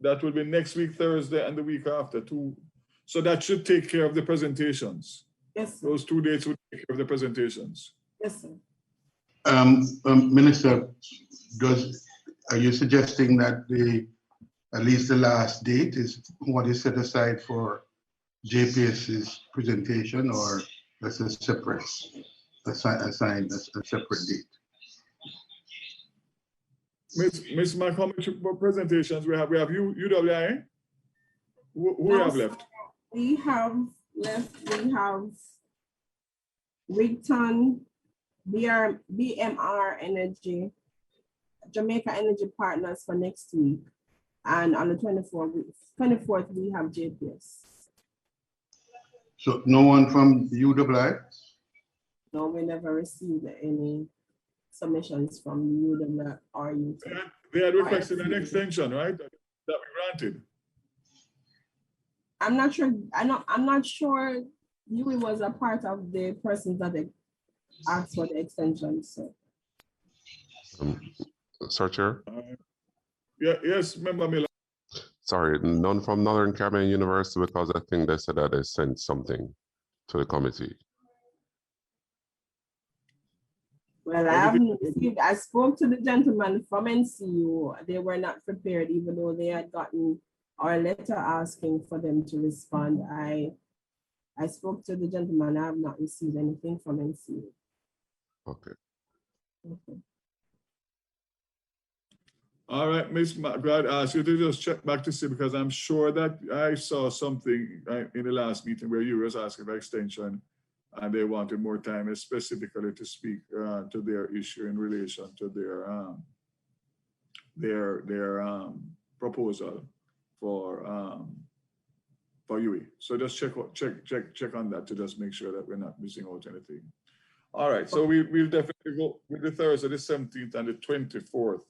that will be next week, Thursday, and the week after too? So that should take care of the presentations. Yes, sir. Those 2 dates will take care of the presentations. Yes, sir. Minister, are you suggesting that at least the last date is what is set aside for JPS's presentation, or that's a separate, assigned a separate date? Ms. Mack, how much presentations we have? We have UWI. Who we have left? We have Wigton, BMR Energy, Jamaica Energy Partners for next week. And on the 24th, we have JPS. So no one from UWI? No, we never received any submissions from UWI or UT. They had requested an extension, right? That we granted. I'm not sure. I'm not sure Yui was a part of the persons that asked for the extension. So. Sir Chair? Yes, Member Miller. Sorry, none from Northern Caribbean University, because I think they said that they sent something to the committee. Well, I haven't received. I spoke to the gentleman from NCU. They were not prepared, even though they had gotten our letter asking for them to respond. I spoke to the gentleman. I have not received anything from NCU. Okay. Okay. All right, Ms. McGrath, I ask you to just check back to see, because I'm sure that I saw something in the last meeting where you was asking for extension and they wanted more time specifically to speak to their issue in relation to their proposal for UE. So just check on that to just make sure that we're not missing out anything. All right, so we'll definitely go with the Thursday, the 17th and the 24th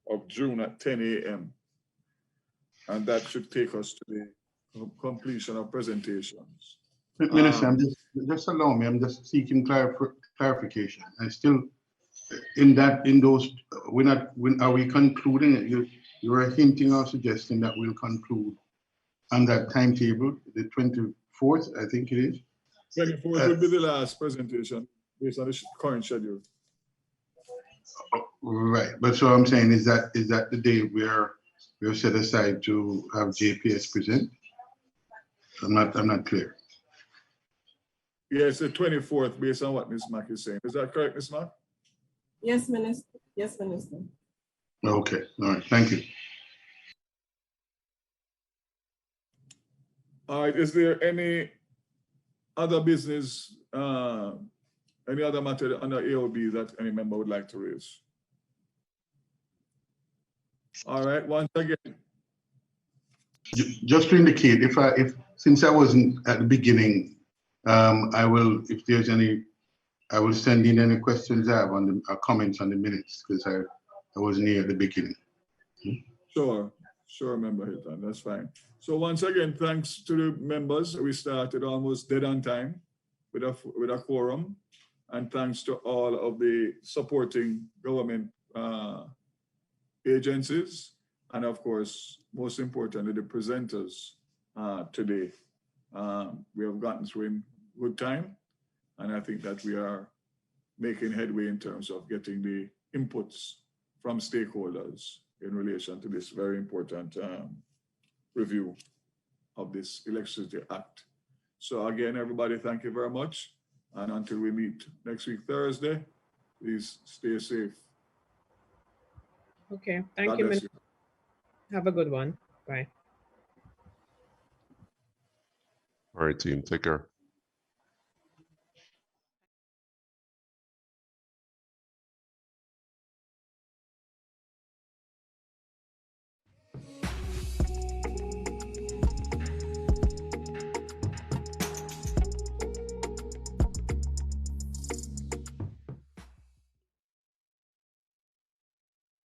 of June at 10 a.m. And that should take us to the completion of presentations. Minister, just allow me, I'm just seeking clarification. I still, in those, are we concluding it? You were hinting or suggesting that we'll conclude on that timetable, the 24th, I think it is. 24th will be the last presentation based on the current schedule. Right, but so I'm saying is that the day we're set aside to have JPS present? I'm not clear. Yes, the 24th, based on what Ms. Mack is saying. Is that correct, Ms. Mack? Yes, Minister. Yes, Minister. Okay, all right, thank you. All right, is there any other business, any other matter under AOB that any member would like to raise? All right, once again. Just to indicate, if since I wasn't at the beginning, I will, if there's any, I will send in any questions I have on the comments on the minutes, because I wasn't here at the beginning. Sure. Sure, Member Hilton, that's fine. So once again, thanks to the members. We started almost dead on time with a quorum. And thanks to all of the supporting government agencies. And of course, most importantly, the presenters today. We have gotten through in good time. And I think that we are making headway in terms of getting the inputs from stakeholders in relation to this very important review of this Electricity Act. So again, everybody, thank you very much. And until we meet next week, Thursday, please stay safe. Okay, thank you, Minister. Have a good one. Bye. All right, team, take care.